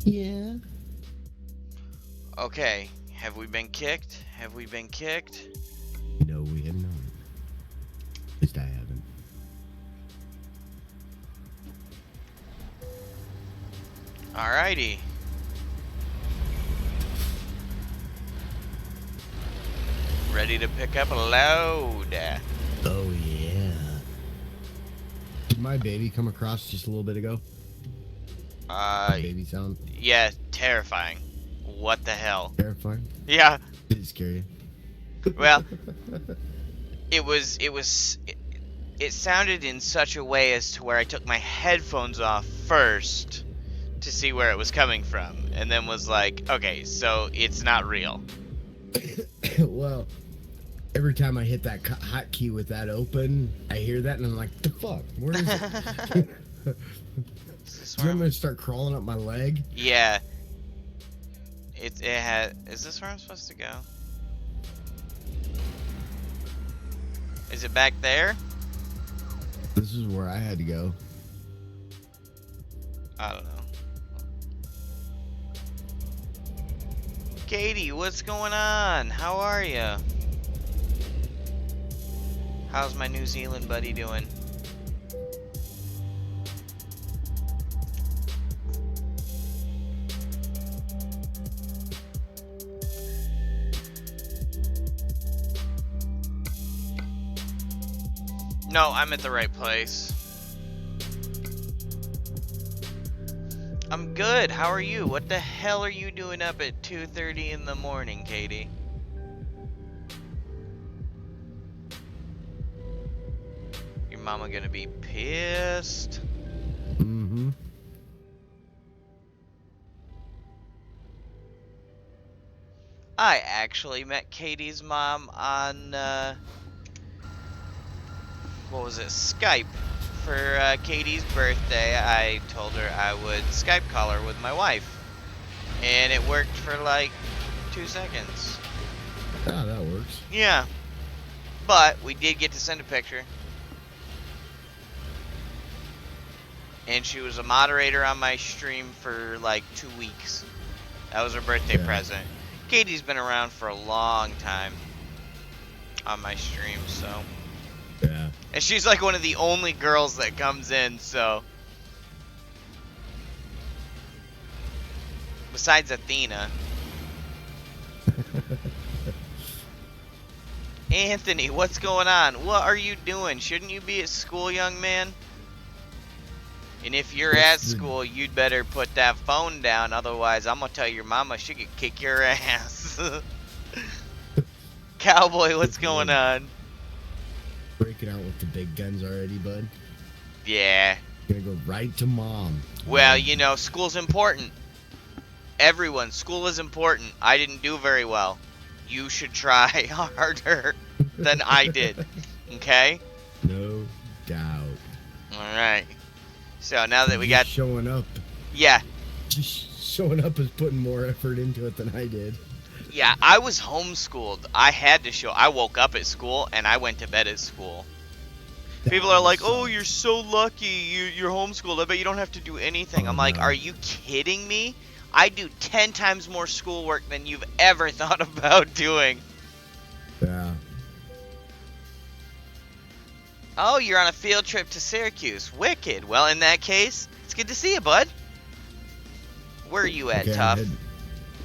Yeah. Okay, have we been kicked? Have we been kicked? No, we have not. At least I haven't. Alrighty. Ready to pick up a load. Oh, yeah. Did my baby come across just a little bit ago? Baby sound? Yeah, terrifying. What the hell? Terrifying? Yeah, Did it scare you? well, it sounded in such a way as to where I took my headphones off first to see where it was coming from, and then was like, okay, so it's not real. Well, every time I hit that hotkey with that open, I hear that and I'm like, the fuck? Where is it? I'm gonna start crawling up my leg. Yeah. It had. Is this where I'm supposed to go? Is it back there? This is where I had to go. I don't know. Katie, what's going on? How are you? How's my New Zealand buddy doing? No, I'm at the right place. I'm good. How are you? What the hell are you doing up at 2:30 in the morning, Katie? Your mama gonna be pissed. Mm-hmm. I actually met Katie's mom on, what was it, Skype. For Katie's birthday, I told her I would Skype call her with my wife. And it worked for like 2 seconds. Ah, that works. Yeah. But we did get to send a picture. And she was a moderator on my stream for like 2 weeks. That was her birthday present. Katie's been around for a long time on my stream, so. Yeah. And she's like one of the only girls that comes in, so. Besides Athena. Anthony, what's going on? What are you doing? Shouldn't you be at school, young man? And if you're at school, you'd better put that phone down. Otherwise, I'm going to tell your mama she could kick your ass. Cowboy, what's going on? Breaking out with the big guns already, bud. Yeah. Gonna go right to mom. Well, you know, school's important. Everyone, school is important. I didn't do very well. You should try harder than I did. Okay? No doubt. Alright. So now that we got showing up. Yeah. Just showing up is putting more effort into it than I did. Yeah, I was homeschooled. I had to show. I woke up at school and I went to bed at school. People are like, "Oh, you're so lucky. You're homeschooled. I bet you don't have to do anything." I'm like, "Are you kidding me? I do 10 times more schoolwork than you've ever thought about doing." Yeah. Oh, you're on a field trip to Syracuse. Wicked. Well, in that case, it's good to see you, bud. Where are you at, Tuff?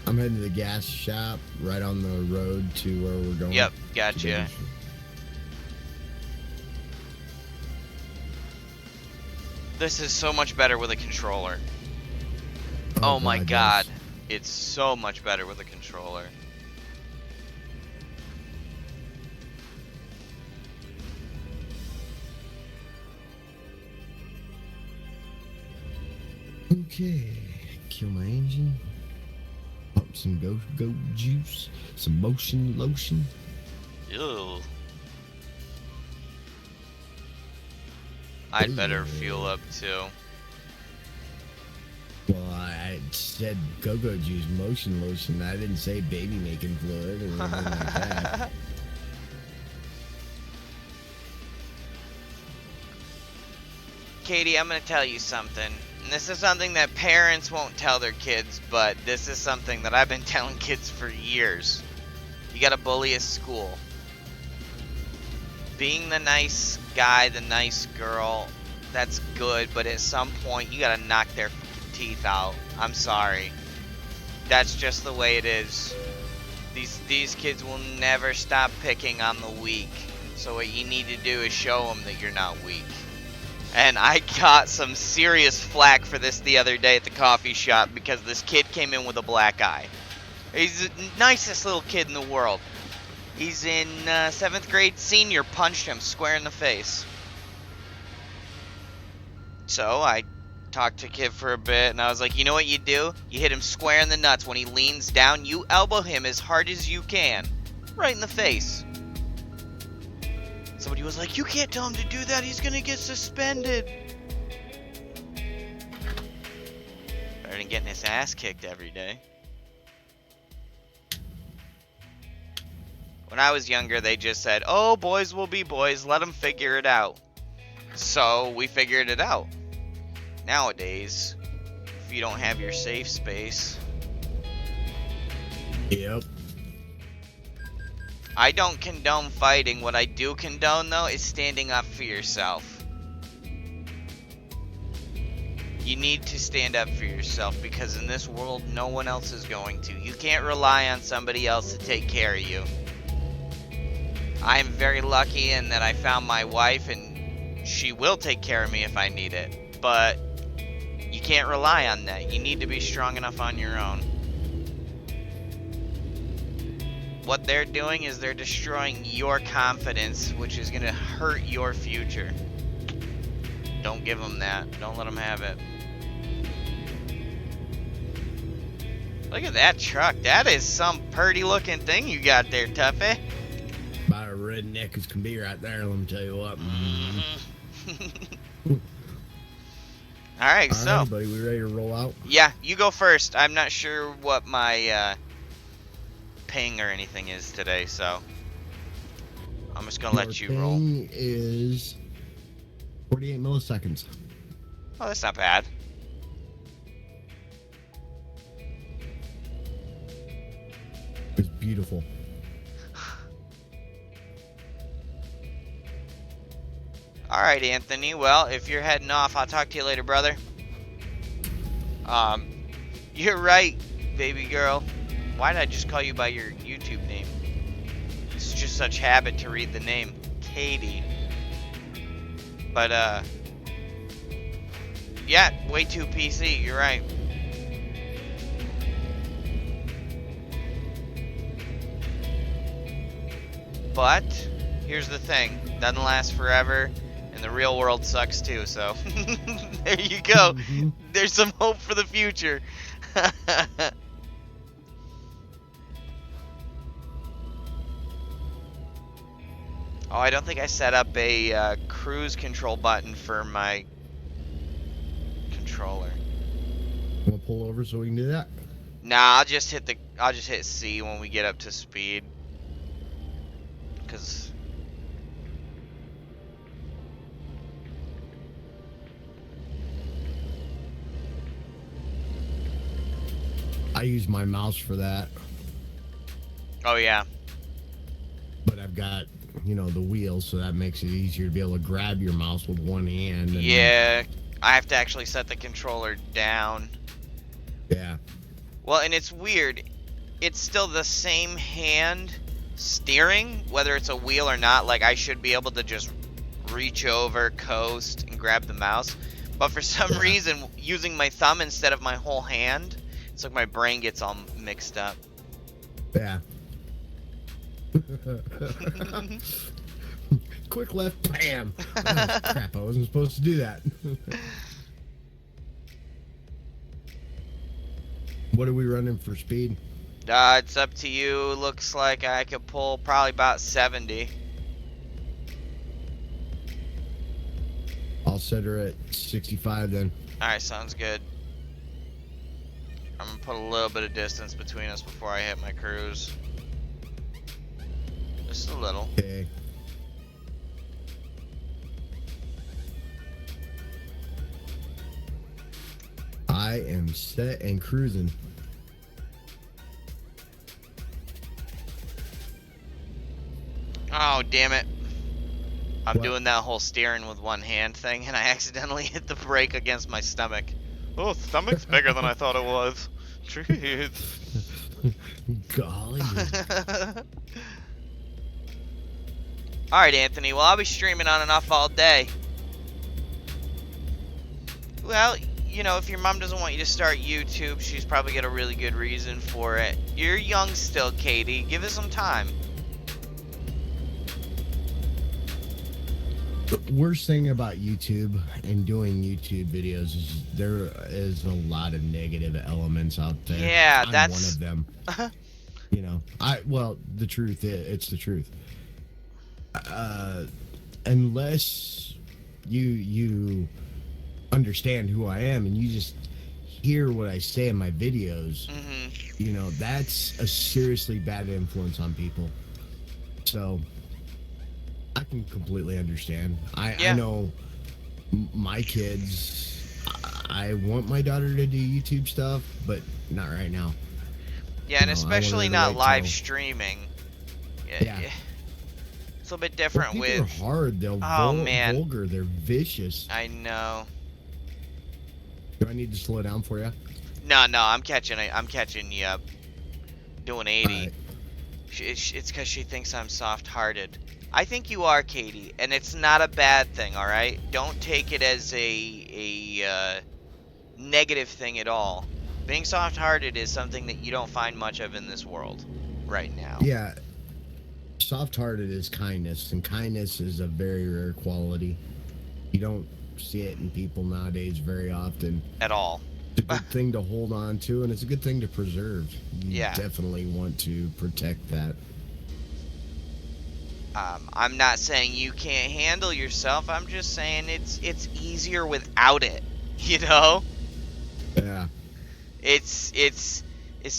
I'm heading to the gas shop right on the road to where we're going. Yep, gotcha. This is so much better with a controller. Oh my god. It's so much better with a controller. Okay. Kill my engine. Pump some go juice. Some motion lotion. Ew. I'd better fuel up too. Well, I said go-go juice, motion lotion. I didn't say baby making fluid or anything like that. Katie, I'm gonna tell you something. And this is something that parents won't tell their kids, but this is something that I've been telling kids for years. You gotta bully at school. Being the nice guy, the nice girl, that's good, but at some point you gotta knock their teeth out. I'm sorry. That's just the way it is. These kids will never stop picking on the weak. So what you need to do is show them that you're not weak. And I got some serious flack for this the other day at the coffee shop because this kid came in with a black eye. He's the nicest little kid in the world. He's in 7th grade. Senior punched him square in the face. So I talked to the kid for a bit, and I was like, you know what you do? You hit him square in the nuts. When he leans down, you elbow him as hard as you can. Right in the face. Somebody was like, you can't tell him to do that. He's going to get suspended. Better than getting his ass kicked every day. When I was younger, they just said, oh, boys will be boys. Let them figure it out. So we figured it out. Nowadays, if you don't have your safe space. Yep. I don't condone fighting. What I do condone, though, is standing up for yourself. You need to stand up for yourself because in this world, no one else is going to. You can't rely on somebody else to take care of you. I am very lucky in that I found my wife and she will take care of me if I need it. But you can't rely on that. You need to be strong enough on your own. What they're doing is they're destroying your confidence, which is going to hurt your future. Don't give them that. Don't let them have it. Look at that truck. That is some pretty looking thing you got there, Tuffy. About as redneck as can be right there, let me tell you what. Alright, so. Buddy, we ready to roll out? Yeah, you go first. I'm not sure what my ping or anything is today, so I'm just gonna let you roll. Ping is 48 milliseconds. Oh, that's not bad. It's beautiful. Alright, Anthony. Well, if you're heading off, I'll talk to you later, brother. You're right, baby girl. Why did I just call you by your YouTube name? It's just such habit to read the name. Katie. But, yeah, way too PC. You're right. But, here's the thing. Doesn't last forever. And the real world sucks too, so there you go. There's some hope for the future. Oh, I don't think I set up a cruise control button for my controller. We'll pull over so we can do that. Nah, I'll just hit C when we get up to speed. 'Cause I use my mouse for that. oh yeah. But I've got, you know, the wheels, so that makes it easier to be able to grab your mouse with one hand. And Yeah, I have to actually set the controller down. Yeah. Well, and it's weird. It's still the same hand steering, whether it's a wheel or not. Like, I should be able to just reach over, coast, and grab the mouse. But for some reason, using my thumb instead of my whole hand, it's like my brain gets all mixed up. Yeah. Quick left, bam. Oh, crap, I wasn't supposed to do that. What are we running for speed? It's up to you. Looks like I could pull probably about 70. I'll set her at 65 then. Alright, sounds good. I'm gonna put a little bit of distance between us before I hit my cruise. Just a little. Okay. I am set and cruising. Oh, damn it. I'm What? doing that whole steering with one hand thing, and I accidentally hit the brake against my stomach. Oh, stomach's bigger than I thought it was. Jeez. Golly. Alright, Anthony. Well, I'll be streaming on and off all day. Well, you know, if your mom doesn't want you to start YouTube, she's probably got a really good reason for it. You're young still, Katie. Give it some time. The worst thing about YouTube and doing YouTube videos is there is a lot of negative elements out there. Yeah, I'm that's one of them. You know, the truth is, it's the truth. Unless you understand who I am and you just hear what I say in my videos, you know, that's a seriously bad influence on people. So I can completely understand. I know my kids, I want my daughter to do YouTube stuff, but not right now. Yeah, and especially not live streaming. Yeah. It's a little bit different people with... are hard. They're vulgar. They're vicious. I know. Do I need to slow down for you? No, I'm catching you up. Doing 80. Right. It's because she thinks I'm soft-hearted. I think you are, Katie, and it's not a bad thing, alright? Don't take it as a negative thing at all. Being soft-hearted is something that you don't find much of in this world right now. Yeah. Soft-hearted is kindness, and kindness is a very rare quality. You don't see it in people nowadays very often. At all. It's a good thing to hold on to, and it's a good thing to preserve. You definitely want to protect that. I'm not saying you can't handle yourself. I'm just saying it's easier without it. You know? Yeah. It's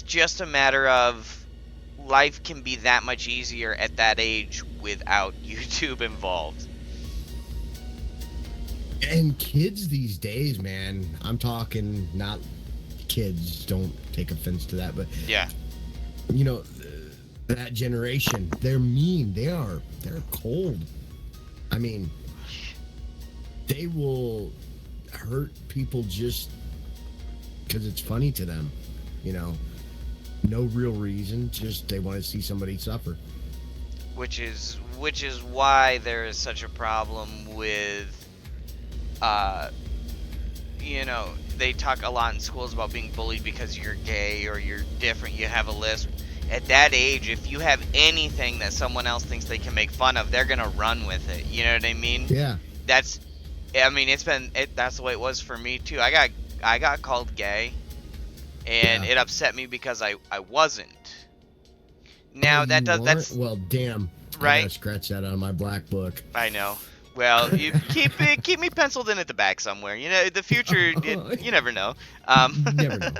just a matter of life can be that much easier at that age without YouTube involved. And kids these days, man, I'm talking not kids, don't take offense to that, but yeah, you know, that generation, they're mean. They're cold. I mean, they will hurt people just because it's funny to them, you know. No real reason, just they want to see somebody suffer. Which is why there is such a problem with, you know, they talk a lot in schools about being bullied because you're gay or you're different, you have a lisp. At that age, if you have anything that someone else thinks they can make fun of, they're gonna run with it. You know what I mean? Yeah. That's the way it was for me too. I got called gay. And it upset me because I wasn't. Now that's well, damn. Right? I gotta scratch that out of my black book. I know. Well, you keep me penciled in at the back somewhere. You know, the future, you never know. Never know.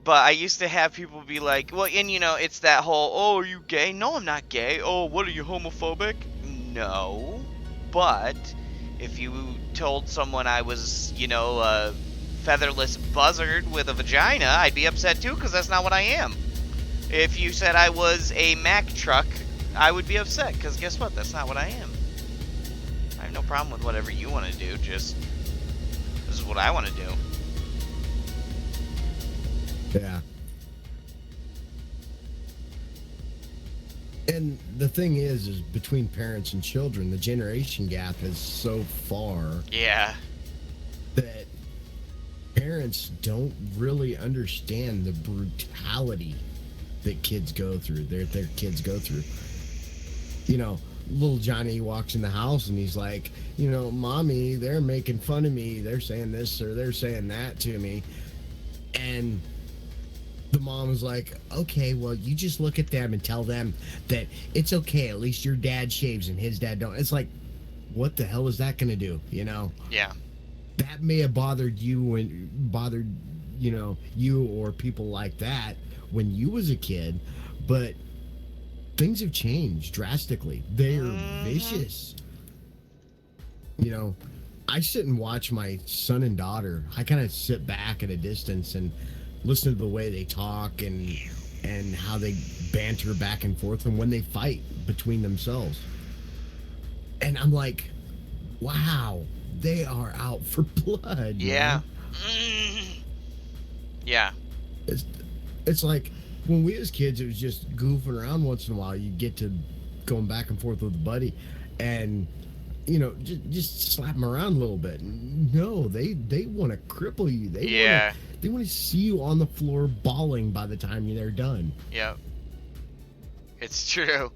But I used to have people be like, well, and you know, it's that whole, oh, are you gay? No, I'm not gay. Oh, what, are you homophobic? No. But if you told someone I was, you know, a featherless buzzard with a vagina, I'd be upset too, because that's not what I am. If you said I was a Mack truck, I would be upset, because guess what? That's not what I am. I have no problem with whatever you want to do, just this is what I want to do. Yeah. And the thing is between parents and children, the generation gap is so far. Yeah. That parents don't really understand the brutality that kids go through, their kids go through. You know, little Johnny walks in the house and he's like, you know, Mommy, they're making fun of me. They're saying this or they're saying that to me. And the mom was like, okay, well, you just look at them and tell them that it's okay. At least your dad shaves and his dad don't. It's like, what the hell is that going to do? You know? Yeah. That may have bothered you you know, you or people like that when you was a kid, but things have changed drastically. They're vicious. You know, I sit and watch my son and daughter. I kind of sit back at a distance and listen to the way they talk and how they banter back and forth and when they fight between themselves. And I'm like, wow, they are out for blood. Yeah. Yeah. It's like when we as kids, it was just goofing around once in a while. You get to going back and forth with a buddy, and just slap them around a little bit. No, they want to cripple you. They want to see you on the floor bawling by the time they're done. Yep. It's true.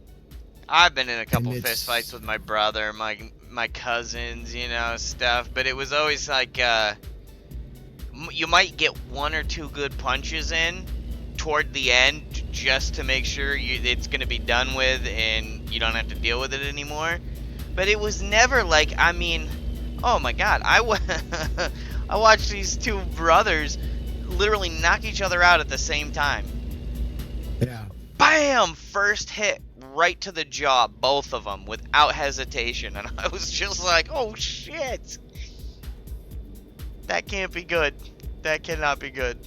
I've been in a couple fist fights with my brother, my cousins, stuff, but it was always like you might get one or two good punches in toward the end just to make sure it's going to be done with and you don't have to deal with it anymore. But it was never like, I mean, oh my god, I watched these two brothers literally knock each other out at the same time. Yeah. Bam! First hit right to the jaw, both of them, without hesitation. And I was just like, oh shit! That can't be good. That cannot be good.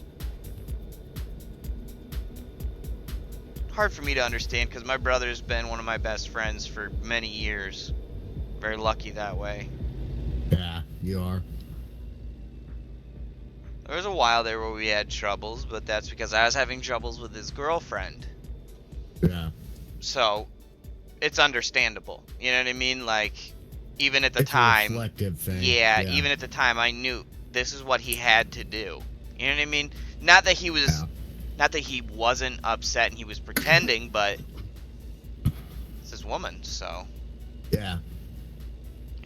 Hard for me to understand because my brother's been one of my best friends for many years. Very lucky that way. Yeah, you are. There was a while there where we had troubles, but that's because I was having troubles with his girlfriend. Yeah. So, it's understandable. You know what I mean? Like, even at the It's time. a reflective thing. Yeah, even at the time, I knew this is what he had to do. You know what I mean? Not that he was, not that he wasn't upset and he was pretending, but it's his woman, so. Yeah.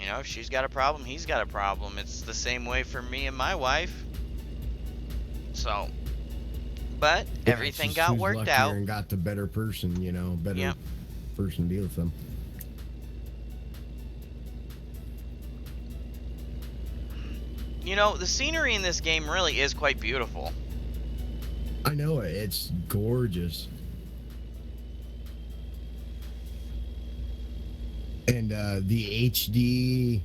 If she's got a problem, he's got a problem. It's the same way for me and my wife. So, but everything got worked out. And got the better person, better person to be with them. The scenery in this game really is quite beautiful. I know it. It's gorgeous. And the HD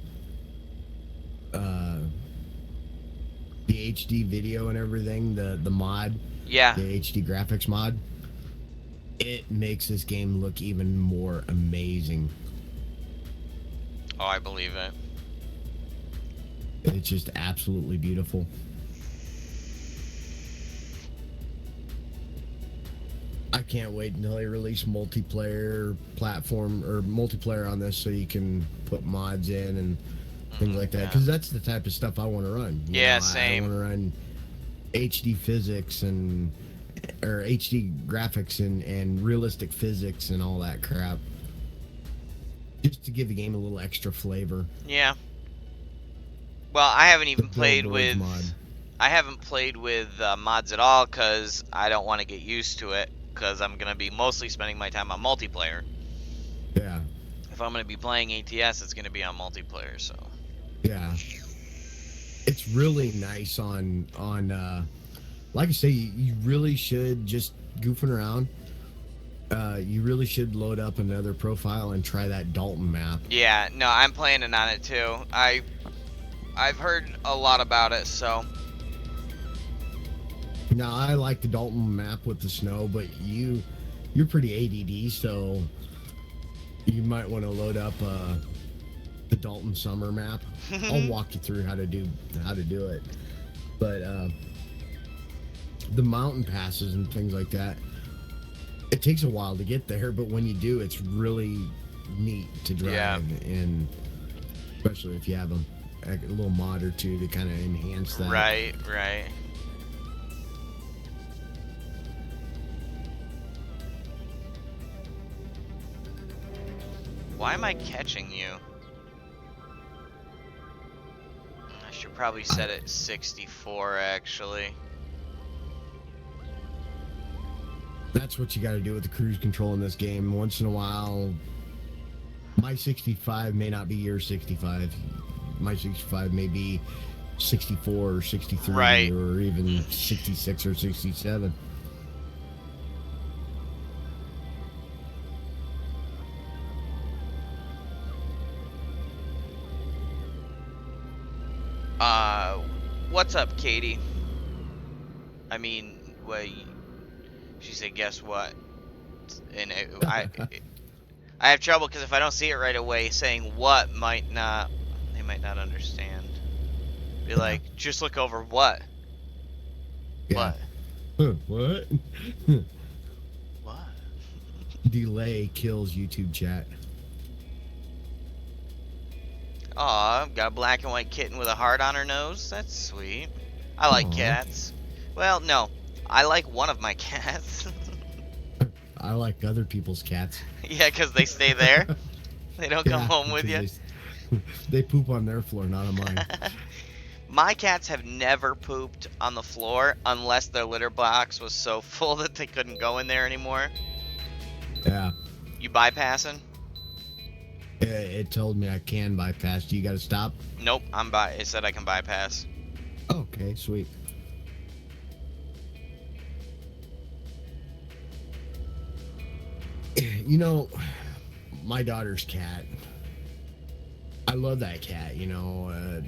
video and everything, the mod, the HD graphics mod, it makes this game look even more amazing. Oh, I believe it. It's just absolutely beautiful. I can't wait until they release multiplayer platform or multiplayer on this so you can put mods in and things like that. Because that's the type of stuff I want to run. Same. I want to run HD physics or HD graphics and realistic physics and all that crap. Just to give the game a little extra flavor. Yeah. Well, I haven't even played with mod. I haven't played with mods at all because I don't want to get used to it because I'm going to be mostly spending my time on multiplayer. Yeah. If I'm going to be playing ATS, it's going to be on multiplayer, so. Yeah. It's really nice on like I say, you really should just goofing around. You really should load up another profile and try that Dalton map. Yeah, no, I'm planning on it too. I've heard a lot about it, so. Now I like the Dalton map with the snow, but you're pretty ADD, so you might want to load up the Dalton summer map. I'll walk you through how to do it. But the mountain passes and things like that, it takes a while to get there, but when you do, it's really neat to drive, and especially if you have a little mod or two to kind of enhance that. Right. Why am I catching you? I should probably set it 64, actually. That's what you got to do with the cruise control in this game. Once in a while, my 65 may not be your 65. My 65 may be 64 or 63, right, or even 66 or 67. What's up, Katie? I mean, wait. She said, guess what? And I have trouble because if I don't see it right away, saying what might not, they might not understand. Be like, just look over what? Yeah. What? What? What? Delay kills YouTube chat. Aw, got a black and white kitten with a heart on her nose. That's sweet. I like Aw. cats. Well, no. I like one of my cats. I like other people's cats. Yeah, because they stay there. They don't come home with you. They poop on their floor, not on mine. My cats have never pooped on the floor unless their litter box was so full that they couldn't go in there anymore. Yeah. You bypassing? It told me I can bypass. Do you got to stop? Nope, it said I can bypass. Okay, sweet. You know, my daughter's cat. I love that cat, you know.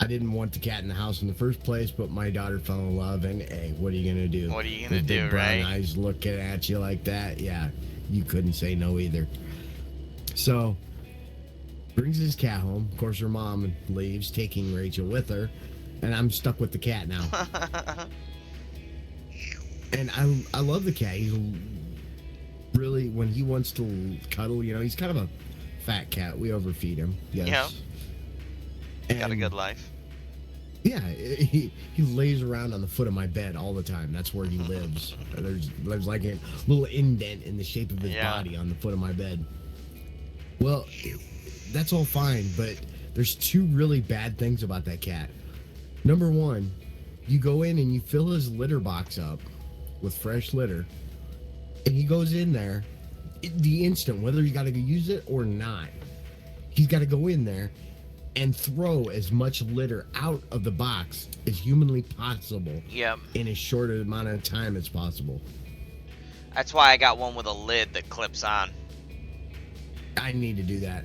I didn't want the cat in the house in the first place, but my daughter fell in love, and hey, what are you gonna do? What are you gonna With do, big brown right? eyes looking at you like that, yeah, you couldn't say no either. So, brings his cat home. Of course, her mom leaves, taking Rachel with her, and I'm stuck with the cat now. And I love the cat. He's really, when he wants to cuddle, you know, he's kind of a fat cat. We overfeed him. Yes. Yeah. And Got a good life. yeah, he lays around on the foot of my bed all the time. That's where he lives. There's like a little indent in the shape of his body on the foot of my bed. Well, that's all fine, but there's two really bad things about that cat. Number one, you go in and you fill his litter box up with fresh litter, and he goes in there the instant, whether you got to use it or not, he's got to go in there and throw as much litter out of the box as humanly possible. Yep. In as short an amount of time as possible. That's why I got one with a lid that clips on. I need to do that.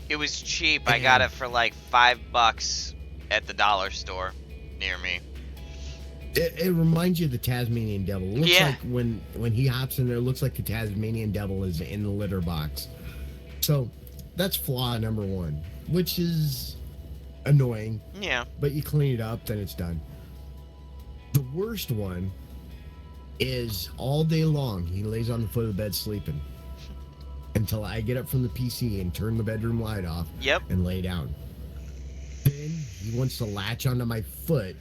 It was cheap. I got it for like $5 at the dollar store near me. It reminds you of the Tasmanian devil. It looks like when he hops in there, it looks like the Tasmanian devil is in the litter box. So that's flaw number one, which is annoying. Yeah. But you clean it up, then it's done. The worst one is all day long he lays on the foot of the bed sleeping until I get up from the PC and turn the bedroom light off. Yep. And lay down. Then he wants to latch onto my foot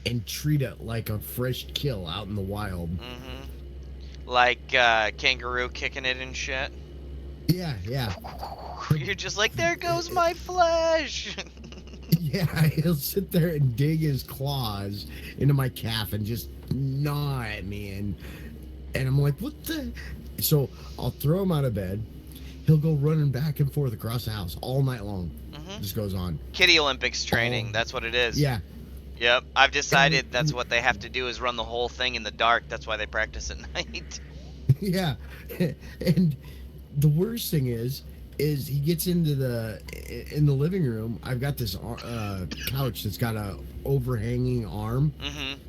and treat it like a fresh kill out in the wild. Mm-hmm. Like kangaroo kicking it and shit. Yeah. You're just like, there goes my flesh. Yeah, he'll sit there and dig his claws into my calf and just gnaw at me, and I'm like, what the? So I'll throw him out of bed. He'll go running back and forth across the house all night long. Mm-hmm. Just goes on. Kitty Olympics training. That's what it is. Yeah. Yep. I've decided that's what they have to do is run the whole thing in the dark. That's why they practice at night. Yeah. And the worst thing is he gets into in the living room. I've got this couch that's got a overhanging arm. Mm-hmm.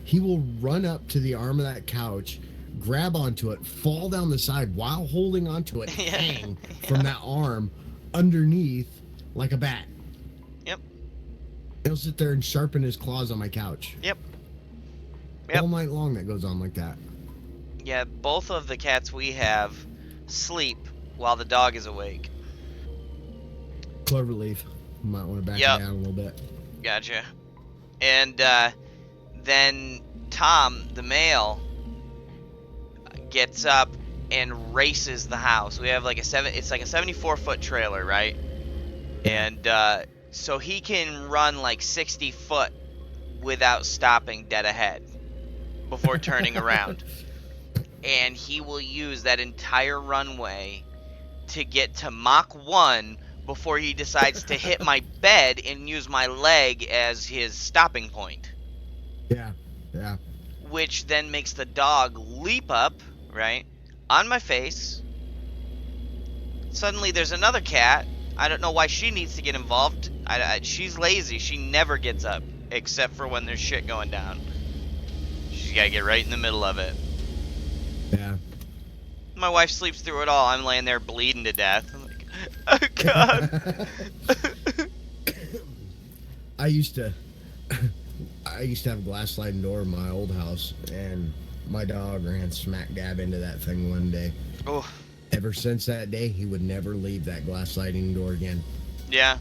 He will run up to the arm of that couch, grab onto it, fall down the side while holding onto it, hang from that arm underneath like a bat. Yep. He'll sit there and sharpen his claws on my couch. Yep. All night long that goes on like that. Yeah, both of the cats we have sleep while the dog is awake. Cloverleaf. You might want to back it down a little bit. Gotcha. And then Tom, the male, gets up and races the house. We have like it's like a 74-foot trailer, right? And so he can run like 60 foot without stopping dead ahead before turning around. And he will use that entire runway to get to Mach 1 before he decides to hit my bed and use my leg as his stopping point. Yeah. Which then makes the dog leap up, right, on my face. Suddenly there's another cat. I don't know why she needs to get involved. She's lazy. She never gets up, except for when there's shit going down. She's gotta get right in the middle of it. Yeah. My wife sleeps through it all. I'm laying there bleeding to death. I'm like, oh god. I used to have a glass sliding door in my old house, and my dog ran smack dab into that thing one day. Oh. Ever since that day, he would never leave that glass sliding door again. Yeah.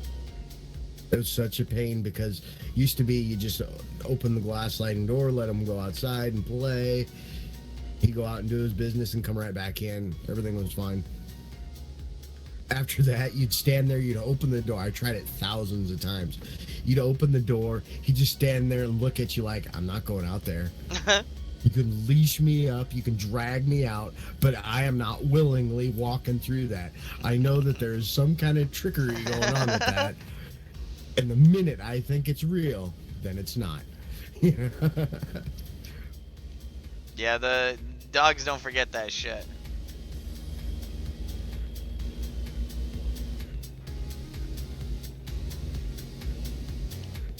It was such a pain because used to be you just open the glass sliding door, let him go outside and play. He'd go out and do his business and come right back in. Everything was fine. After that, you'd stand there, you'd open the door. I tried it thousands of times. You'd open the door, he'd just stand there and look at you like, I'm not going out there. You can leash me up, you can drag me out, but I am not willingly walking through that. I know that there's some kind of trickery going on with that. And the minute I think it's real, then it's not. Yeah, the dogs don't forget that shit.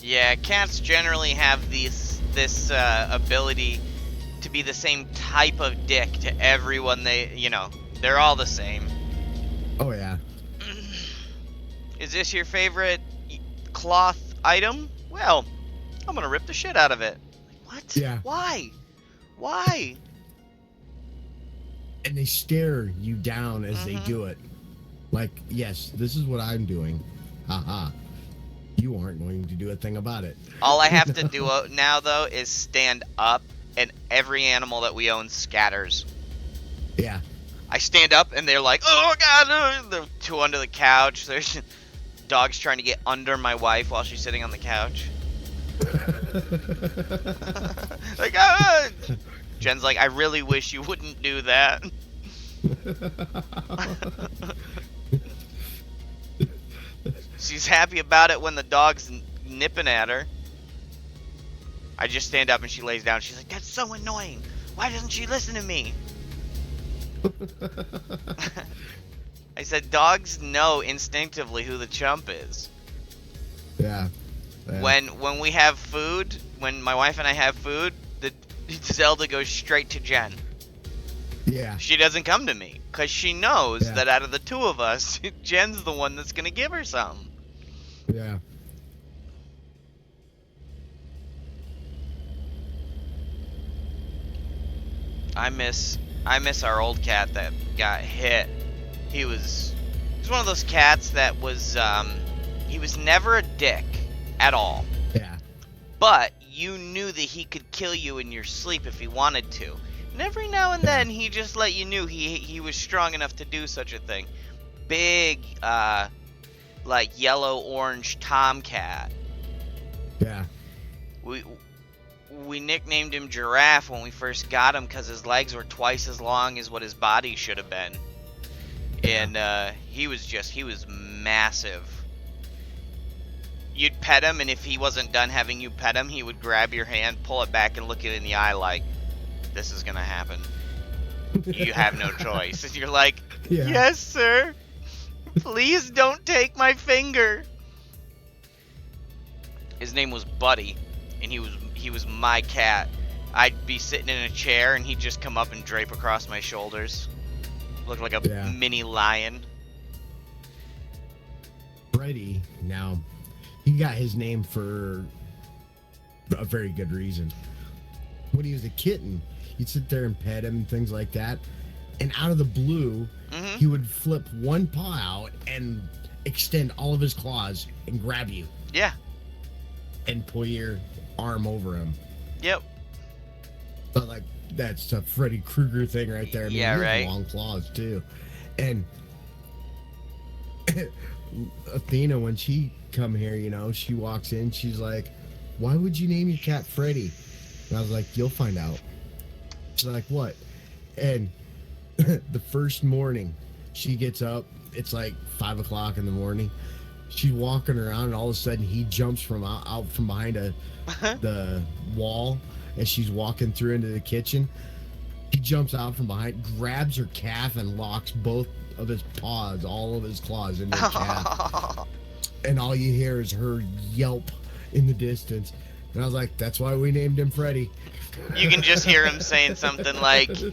Yeah, cats generally have this ability to be the same type of dick to everyone they're all the same. Oh, yeah. Is this your favorite cloth item? Well, I'm gonna rip the shit out of it. What? Yeah. Why? Why? And they stare you down as they do it. Like, yes, this is what I'm doing. Haha. You aren't going to do a thing about it. All I have to do now, though, is stand up, and every animal that we own scatters. Yeah. I stand up, and they're like, oh, God, they're two under the couch. There's dogs trying to get under my wife while she's sitting on the couch. Like, ah! Jen's like, I really wish you wouldn't do that. She's happy about it when the dog's nipping at her. I just stand up and she lays down. She's like, that's so annoying. Why doesn't she listen to me? I said, dogs know instinctively who the chump is. Yeah. When we have food, when my wife and I have food, Zelda goes straight to Jen. Yeah. She doesn't come to me because she knows that out of the two of us, Jen's the one that's gonna give her something. Yeah. I miss our old cat that got hit. He was one of those cats that was he was never a dick at all. Yeah. But you knew that he could kill you in your sleep if he wanted to. And every now and then he just let you know he was strong enough to do such a thing. Big like yellow-orange tomcat. Yeah. We nicknamed him Giraffe when we first got him because his legs were twice as long as what his body should have been. And he was massive. You'd pet him, and if he wasn't done having you pet him, he would grab your hand, pull it back, and look you in the eye like, this is gonna happen. You have no choice. And you're like, yes, sir. Please don't take my finger. His name was Buddy, and he was my cat. I'd be sitting in a chair, and he'd just come up and drape across my shoulders. Looked like a mini lion. Freddy, now, he got his name for a very good reason. When he was a kitten, you'd sit there and pet him and things like that. And out of the blue, he would flip one paw out and extend all of his claws and grab you. Yeah. And pull your arm over him. Yep. But like, that's a Freddy Krueger thing right there. I mean, yeah, he has right. long claws too. And Athena, when she come here, you know, she walks in, she's like, why would you name your cat Freddy? And I was like, you'll find out. She's like, what? And the first morning she gets up, it's like 5 o'clock in the morning. She's walking around, and all of a sudden he jumps from out from behind the wall, and she's walking through into the kitchen. He jumps out from behind, grabs her calf, and locks both of his paws, all of his claws, into her calf. and all you hear is her yelp in the distance. And I was like, that's why we named him Freddy. You can just hear him saying something like, this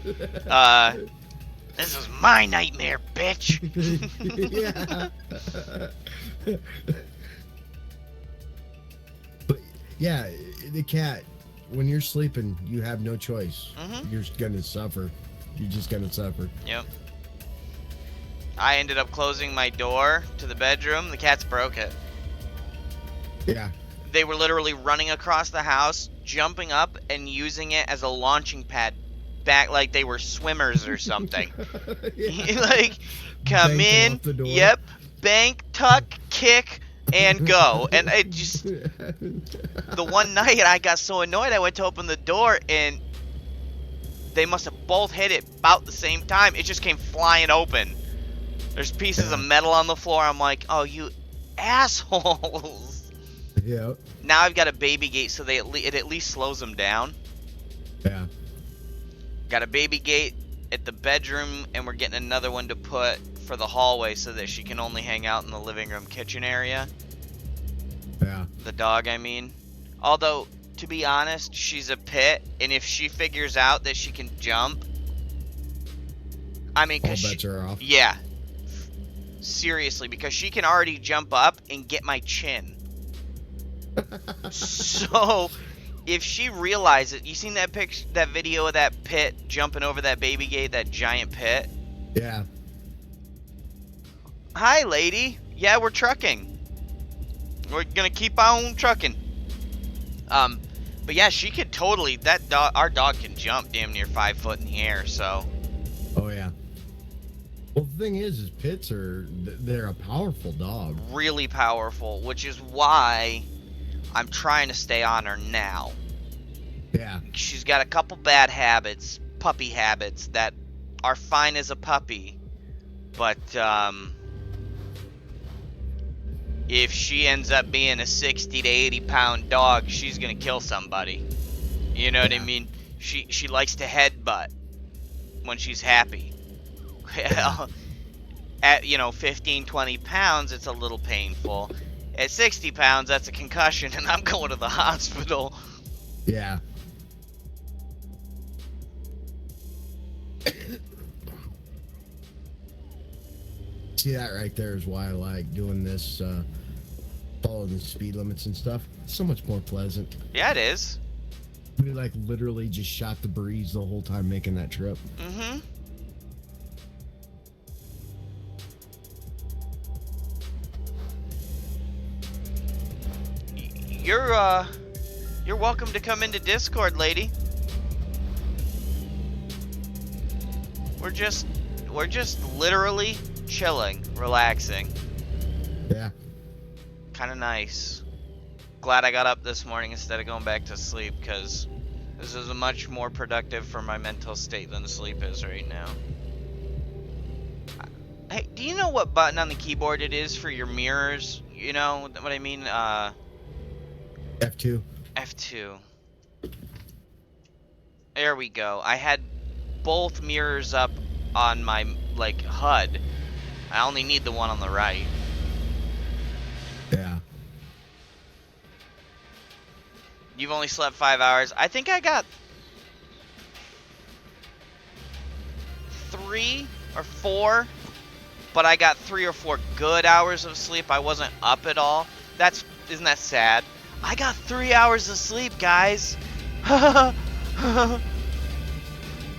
is my nightmare, bitch. Yeah. But yeah, the cat, when you're sleeping, you have no choice. You're gonna suffer. You're just gonna suffer. Yep. I ended up closing my door to the bedroom. The cats broke it. Yeah. They were literally running across the house, jumping up, and using it as a launching pad back like they were swimmers or something. Like, come Banking in, off the door. yep, bank, tuck, kick, and go. And it just... The one night I got so annoyed, I went to open the door, and they must have both hit it about the same time. It just came flying open. There's pieces of metal on the floor. I'm like, oh, you assholes. Yeah. Now I've got a baby gate, so it at least slows them down. Yeah. Got a baby gate at the bedroom, and we're getting another one to put for the hallway so that she can only hang out in the living room kitchen area. Yeah. The dog, I mean. Although, to be honest, she's a pit, and if she figures out that she can jump, I mean, all bets are off. Yeah. Seriously, because she can already jump up and get my chin. So, if she realizes, you seen that that video of that pit jumping over that baby gate, that giant pit? Yeah. Hi, lady. Yeah, we're trucking. We're gonna keep on trucking. But yeah, she could totally. Our dog can jump damn near 5 foot in the air. So. Oh yeah. Well, the thing is pits they're a powerful dog. Really powerful, which is why I'm trying to stay on her now. Yeah. She's got a couple bad habits, puppy habits, that are fine as a puppy. But, if she ends up being a 60 to 80 pound dog, she's gonna kill somebody. You know what I mean? She likes to headbutt when she's happy. At, 15, 20 pounds, it's a little painful. At 60 pounds, that's a concussion, and I'm going to the hospital. Yeah. See, that right there is why I like doing this, following the speed limits and stuff. It's so much more pleasant. Yeah, it is. We like literally just shot the breeze the whole time making that trip. Mm-hmm. You're welcome to come into Discord, lady. We're just literally chilling, relaxing. Yeah. Kind of nice. Glad I got up this morning instead of going back to sleep, because this is much more productive for my mental state than sleep is right now. Hey, do you know what button on the keyboard it is for your mirrors? You know what I mean? F2. F2. There we go. I had both mirrors up on my, HUD. I only need the one on the right. Yeah. You've only slept 5 hours. I think I got 3 or 4, but I got 3 or 4 good hours of sleep. I wasn't up at all. Isn't that sad? I got 3 hours of sleep, guys.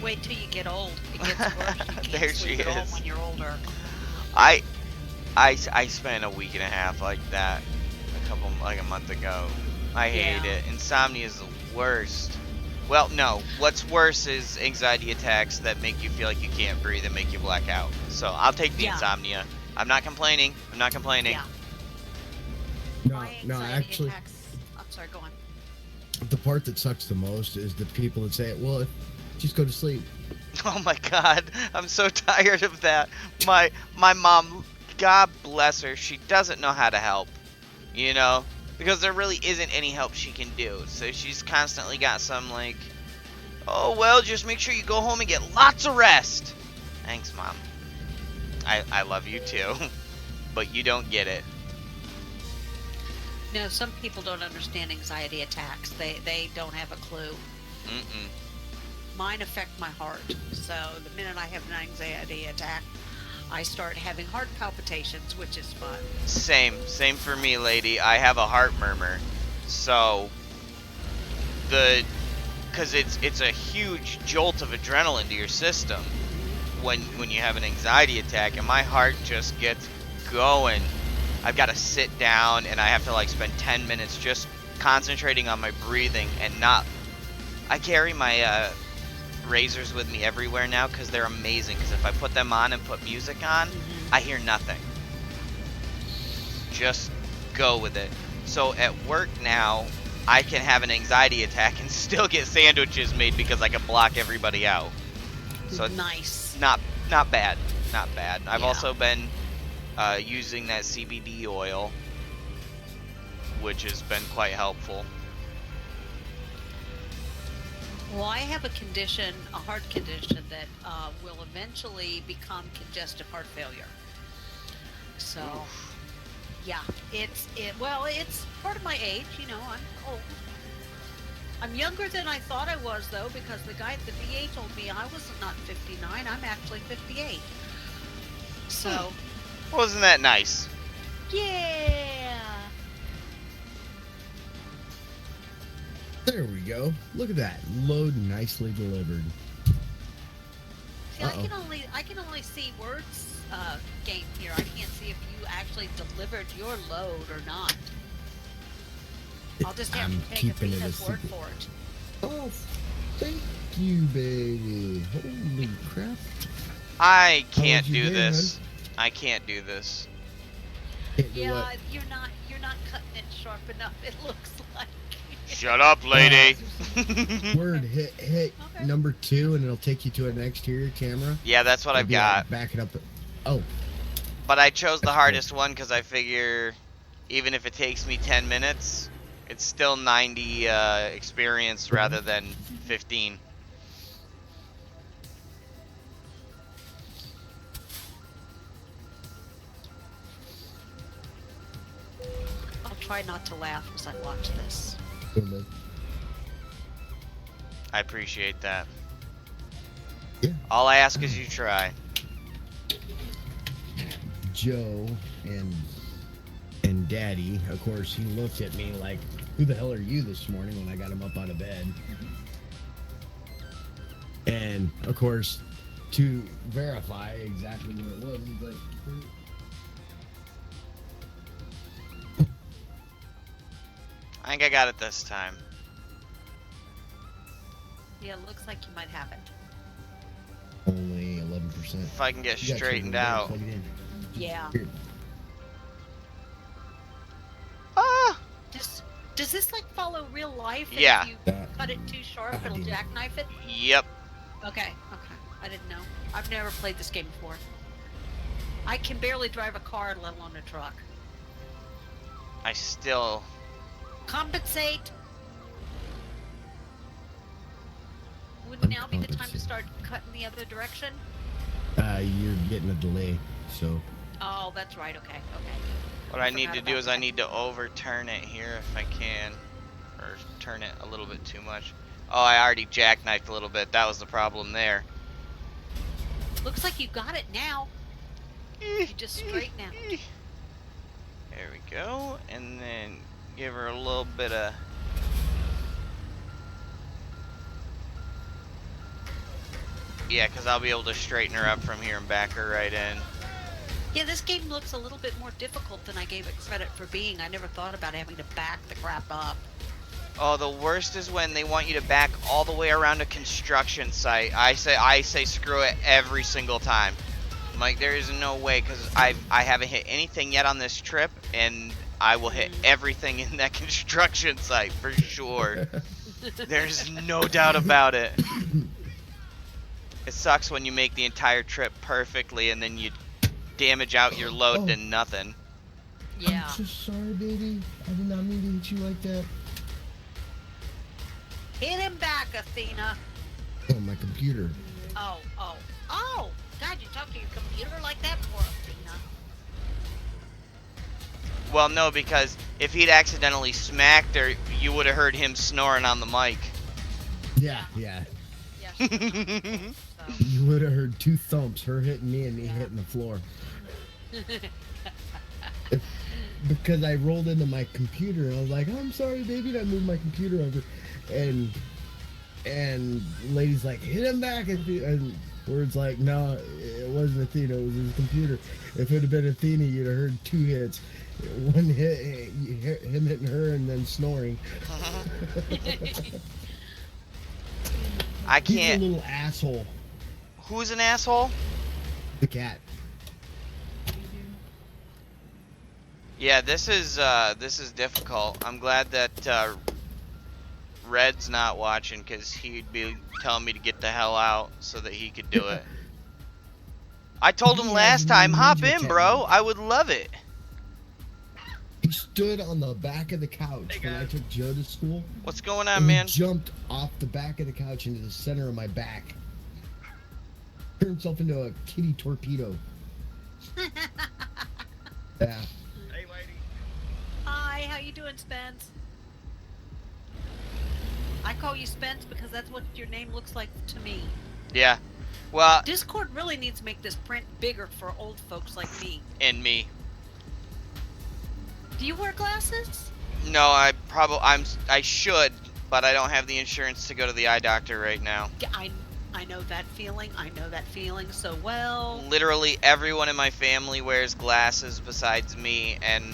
Wait till you get old. It gets worse. You can't There she sleep at all is. when you're older. I spent a week and a half like that a month ago. I hate it. Insomnia is the worst. Well, no. What's worse is anxiety attacks that make you feel like you can't breathe and make you black out. So I'll take the insomnia. I'm not complaining. Yeah. No, actually, attacks. I'm sorry, go on. the part that sucks the most is the people that say, well, just go to sleep. Oh my god, I'm so tired of that. My mom, God bless her, she doesn't know how to help, because there really isn't any help she can do. So she's constantly got some oh well, just make sure you go home and get lots of rest. Thanks, Mom. I love you too, but you don't get it. No, some people don't understand anxiety attacks. They don't have a clue. Mm-mm. Mine affect my heart. So the minute I have an anxiety attack, I start having heart palpitations, which is fun. Same for me, lady. I have a heart murmur. So because it's a huge jolt of adrenaline to your system when you have an anxiety attack, and my heart just gets going. I've got to sit down and I have to like spend 10 minutes just concentrating on my breathing and not. I carry my razors with me everywhere now because they're amazing. Because if I put them on and put music on, I hear nothing. Just go with it. So at work now, I can have an anxiety attack and still get sandwiches made because I can block everybody out. So nice. Not bad. Not bad. I've Yeah. also been using that CBD oil, which has been quite helpful. Well, I have a condition, a heart condition that will eventually become congestive heart failure. So, yeah, it's part of my age. You know, I'm old. I'm younger than I thought I was, though, because the guy at the VA told me I was not 59. I'm actually 58. So, Wasn't that nice? yeah. There we go. Look at that. Load nicely delivered. See, I can only see words game here. I can't see if you actually delivered your load or not. I'll just have I'm to take keeping it a Athena's word secret. for it. Oh, thank you, baby. Holy crap. I can't you do do, this. I can't do this. Can't do Yeah, what? you're not cutting it sharp enough. It looks like. Shut up, lady. Word, hit Okay. number 2 and it'll take you to an exterior camera. Yeah, that's what It'll I've be like, got. back it up. Oh, But I chose the That's hardest one because I figure even if it takes me 10 minutes, it's still 90 experience rather than 15. I'll try not to laugh as I watch this. totally. I appreciate that. Yeah. All I ask is you try. Joe and Daddy, of course, he looked at me like, "Who the hell are you?" this morning when I got him up out of bed. And of course, to verify exactly what it was, he's like, I think I got it this time. Yeah, it looks like you might have it. only 11%. If I can get You got straightened your out. plug it in. Yeah. Here. Ah! Does this like follow real life? And Yeah. If you That- cut it too sharp, I it'll didn't- jackknife it. Yep. Okay. I didn't know. I've never played this game before. I can barely drive a car, let alone a truck. I still. Compensate. Would now be the time to Uncompensate. start cutting the other direction? You're getting a delay, so Oh, that's right. Okay. What I need forgot to do about is I that. need to overturn it here if I can. Or turn it a little bit too much. Oh, I already jackknifed a little bit. That was the problem there. Looks like you got it now. You just straighten out. There we go. And then give her a little bit of. Yeah, because I'll be able to straighten her up from here and back her right in. Yeah, this game looks a little bit more difficult than I gave it credit for being. I never thought about having to back the crap up. Oh, the worst is when they want you to back all the way around a construction site. I say screw it every single time. I'm like, there is no way, because I haven't hit anything yet on this trip, and I will hit everything in that construction site for sure. There's no doubt about it. It sucks when you make the entire trip perfectly and then you damage out your load to nothing. Yeah. I'm so sorry, baby. I did not mean to hit you like that. Hit him back, Athena. Oh, my computer. Oh. God, you talk to your computer like that, poor Athena. Well, no, because if he'd accidentally smacked her, you would have heard him snoring on the mic. Yeah. Yeah. So, You would have heard 2 thumps, her hitting me and me hitting the floor. Because I rolled into my computer and I was like, I'm sorry, baby, and I moved my computer over. And lady's like, hit him back. And Word's like, no, it wasn't Athena, it was his computer. If it had been Athena, you'd have heard 2 hits. 1 hit, him hitting her and then snoring. I can't. He's a little asshole. Who's an asshole? The cat. Yeah, this is difficult. I'm glad that Red's not watching, because he'd be telling me to get the hell out so that he could do it. I told him last time, hop in, bro. I would love it. He stood on the back of the couch when I took Joe to school. What's going on, and man? He jumped off the back of the couch into the center of my back. Turned himself into a kitty torpedo. Yeah. Hey, lady. Hi, how you doing, Spence? I call you Spence because that's what your name looks like to me. Yeah. Well, Discord really needs to make this print bigger for old folks like me. and me. Do you wear glasses? No, I should, but I don't have the insurance to go to the eye doctor right now. Yeah, I know that feeling. I know that feeling so well. Literally everyone in my family wears glasses besides me, and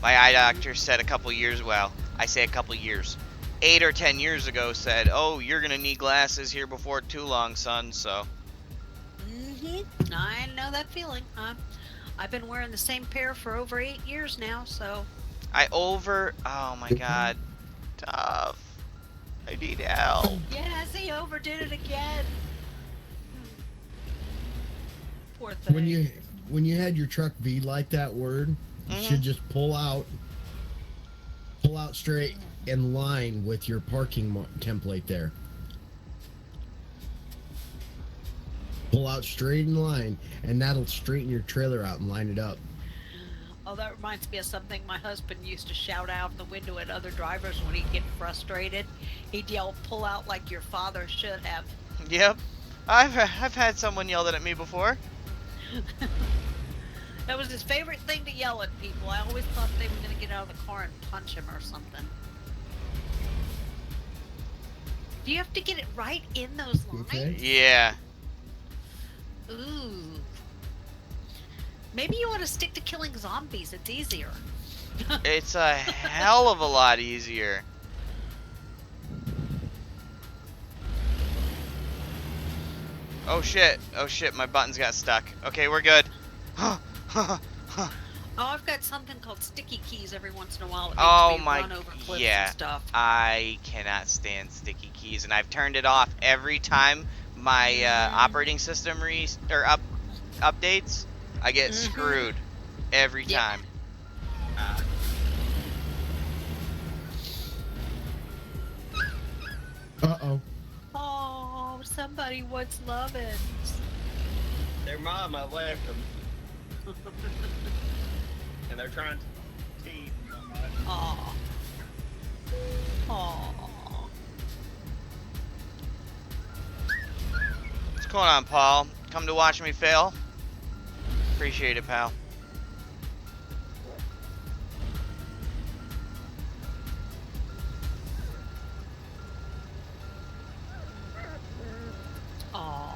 my eye doctor said a couple years, well, I say a couple years, 8 or 10 years ago said, oh, you're gonna need glasses here before too long, son, so. I know that feeling. I've been wearing the same pair for over 8 years now, so. Oh my god, tough. I need help. Yes, he overdid it again. Poor thing. When you had your truck V like that, Word, you should just pull out straight in line with your parking template there. Pull out straight in line, and that'll straighten your trailer out and line it up. Oh, that reminds me of something my husband used to shout out the window at other drivers when he'd get frustrated. He'd yell, pull out like your father should have. Yep. I've had someone yell that at me before. That was his favorite thing to yell at people. I always thought they were going to get out of the car and punch him or something. Do you have to get it right in those lines? Okay. Yeah. Ooh. Maybe you ought to stick to killing zombies. It's easier. It's a hell of a lot easier. Oh shit, my buttons got stuck. Okay, we're good. Oh, I've got something called sticky keys every once in a while. It makes Oh me my, run over cliffs yeah. and stuff. I cannot stand sticky keys, and I've turned it off every time my operating system updates. I get screwed every time. Uh-oh. Oh, somebody wants lovins. Their mama left them. And they're trying to teeth. Oh. Oh. What's going on, Paul? Come to watch me fail? Appreciate it, pal. Oh.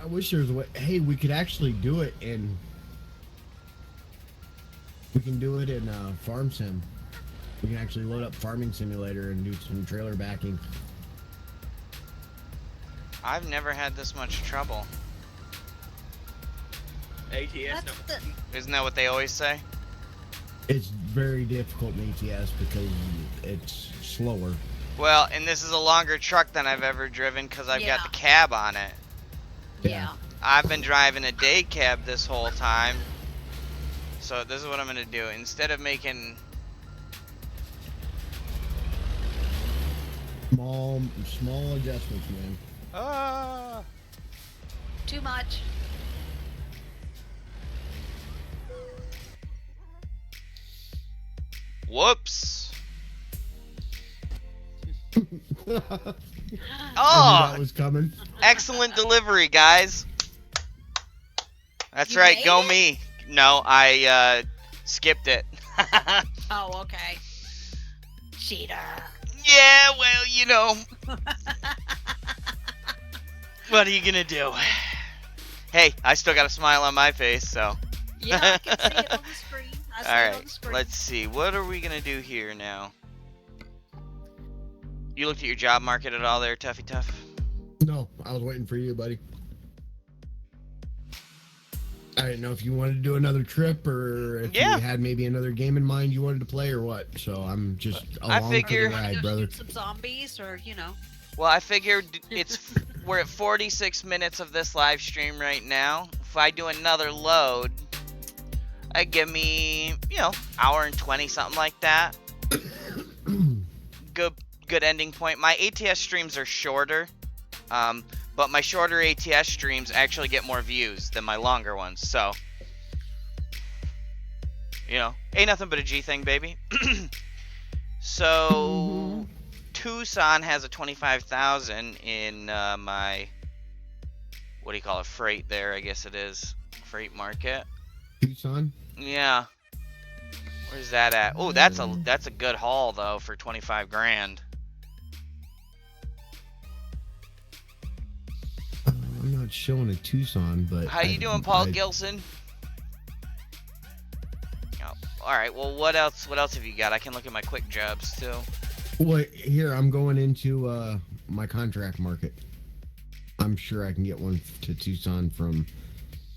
I wish there was a way. Hey, we could actually do it in. We can do it in Farm Sim. We can actually load up Farming Simulator and do some trailer backing. I've never had this much trouble. ATS. Isn't that what they always say? It's very difficult in ATS because it's slower. Well, and this is a longer truck than I've ever driven because I've got Yeah. the cab on it. Yeah. I've been driving a day cab this whole time. So this is what I'm gonna do. Instead of making Small adjustments, man. Too much. Whoops. I knew Oh, that was coming. excellent delivery, guys. That's You right, made go it? me. No, I skipped it. Oh, okay. Cheater. Yeah, well, you know. What are you gonna do? Hey, I still got a smile on my face, so. Yeah, I can see it on the screen. I see it on Alright, the screen. let's see. What are we gonna do here now? You looked at your job market at all there, Tuffy Tuff? No, I was waiting for you, buddy. I didn't know if you wanted to do another trip or if Yeah. you had maybe another game in mind you wanted to play or what. So I'm just I along figure- for the Wanna ride, go brother. shoot some zombies, or Well, I figured we're at 46 minutes of this live stream right now. If I do another load, it'd give me, hour and 20, something like that. Good ending point. My ATS streams are shorter, but my shorter ATS streams actually get more views than my longer ones. So, ain't nothing but a G thing, baby. So, Tucson has a 25,000 in my, what do you call it, freight there, I guess it is. Freight market. Tucson? Yeah. Where's that at? Oh, that's a good haul though for 25 grand. I'm not showing a Tucson, but How you doing, Paul Gilson? Oh, all right. Well, what else have you got? I can look at my quick jobs too. Well, here I'm going into my contract market. I'm sure I can get one to Tucson from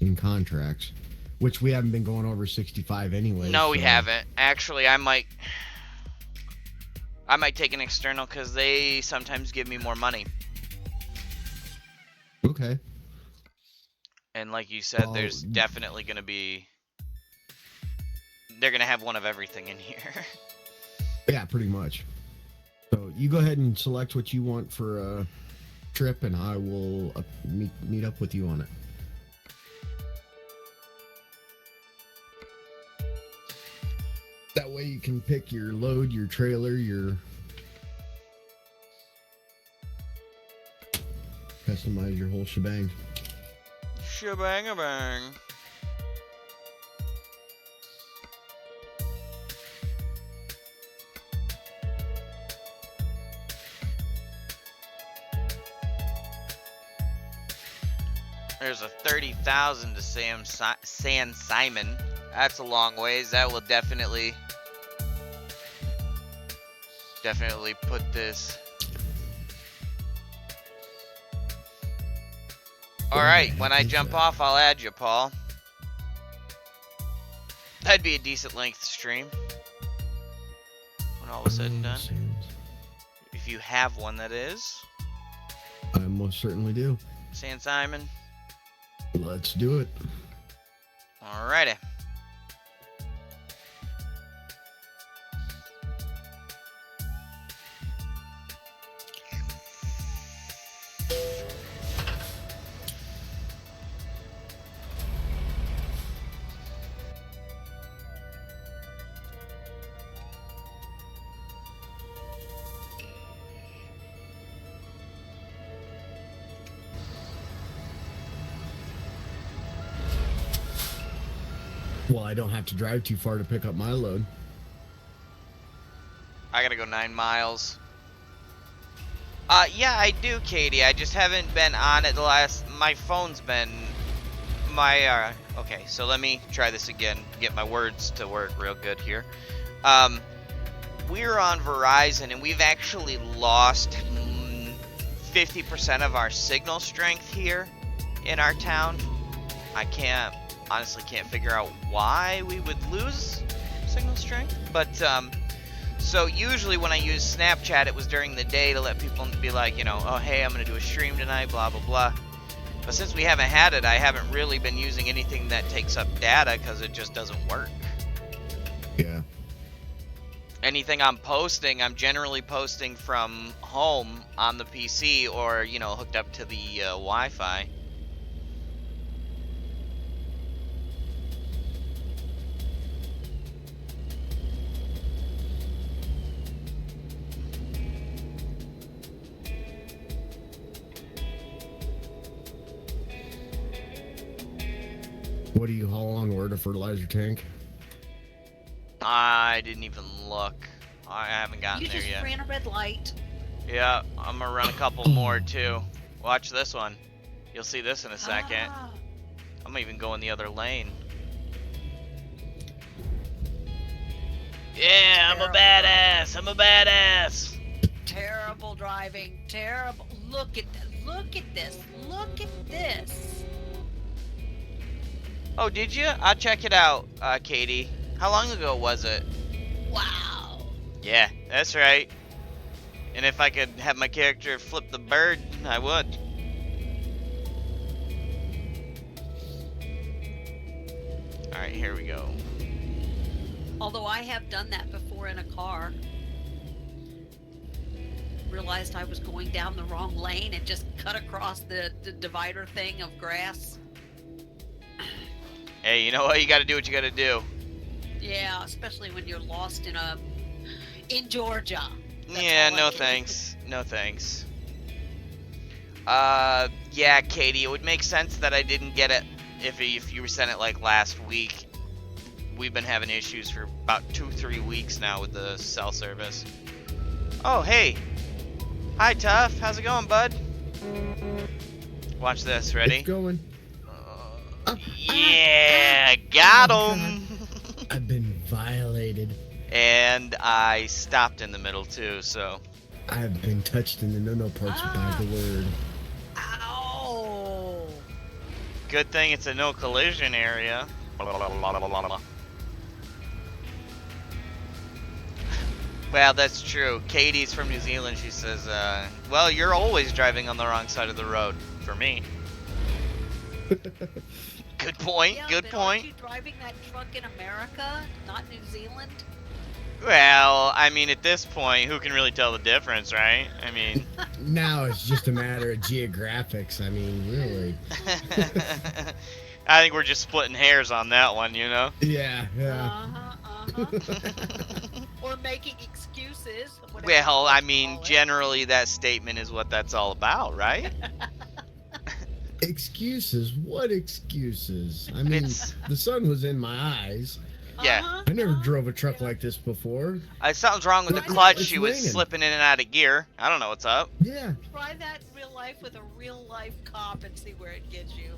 in contracts, which we haven't been going over 65 anyway. No, we so- haven't. Actually, I might take an external because they sometimes give me more money. Okay. And like you said, Well, there's definitely gonna be. They're gonna have one of everything in here. Yeah, pretty much. So you go ahead and select what you want for a trip, and I will meet up with you on it. That way you can pick your load, your trailer, customize your whole shebang. Shebang-a-bang. There's a 30,000 to San Simon. That's a long ways. That will definitely put this. Alright, when I jump off, I'll add you, Paul. That'd be a decent length stream. When all is said and done. If you have one, that is. I most certainly do. San Simon. Let's do it. Alrighty. Well, I don't have to drive too far to pick up my load. I gotta go 9 miles. Yeah, I do, Katie. I just haven't been on it my phone's been, okay, so let me try this again, get my words to work real good here. We're on Verizon, and we've actually lost 50% of our signal strength here in our town. I honestly can't figure out why we would lose signal strength, but So usually when I use Snapchat, it was during the day to let people be like, you know, oh hey, I'm gonna do a stream tonight, blah blah blah. But since we haven't had it, I haven't really been using anything that takes up data because it just doesn't work. Yeah. Anything I'm posting, I'm generally posting from home on the PC or, you know, hooked up to the Wi-Fi. What do you haul on where to fertilizer tank? I didn't even look. I haven't gotten You there just yet. ran a red light. Yeah, I'm gonna run a couple more too. Watch this one. You'll see this in a second. Ah, I'm even going the other lane. Yeah, I'm a badass. I'm a badass. terrible driving. Terrible. Look at this. Look at this. Look at this. Oh, did you? I'll check it out, Katie. How long ago was it? Wow. Yeah, that's right. And if I could have my character flip the bird, I would. Alright, here we go. Although I have done that before in a car. Realized I was going down the wrong lane and just cut across the divider thing of grass. Hey, you know what? You gotta do what you gotta do. Yeah, especially when you're lost in Georgia. That's Yeah, all I no can do. thanks. No thanks. Yeah, Katie, it would make sense that I didn't get it if you sent it like last week. We've been having issues for about 2-3 weeks now with the cell service. Oh, hey. Hi, Tuff. How's it going, bud? Watch this. Ready? It's going. Yeah, got Oh, him. I've been violated. And I stopped in the middle too, so. I've been touched in the no-no parts by the word. Ow! Good thing it's a no collision area. Well, that's true. Katie's from New Zealand. She says, well, you're always driving on the wrong side of the road for me. Good point. Yeah, Good but aren't point. you driving that truck in America, not New Zealand? Well, I mean, at this point, who can really tell the difference, right? I mean, Now it's just a matter of geographics. I mean, really. I think we're just splitting hairs on that one, you know? Yeah, yeah. Or making excuses. whatever Well, you I wanna mean, call it. generally that statement is what that's all about, right? Excuses? What excuses? I mean, It's- the sun was in my eyes. Yeah. I never drove a truck like this before. Something's wrong with the It's clutch. She was raining. slipping in and out of gear. I don't know what's up. Yeah. Try that in real life with a real life cop and see where it gets you.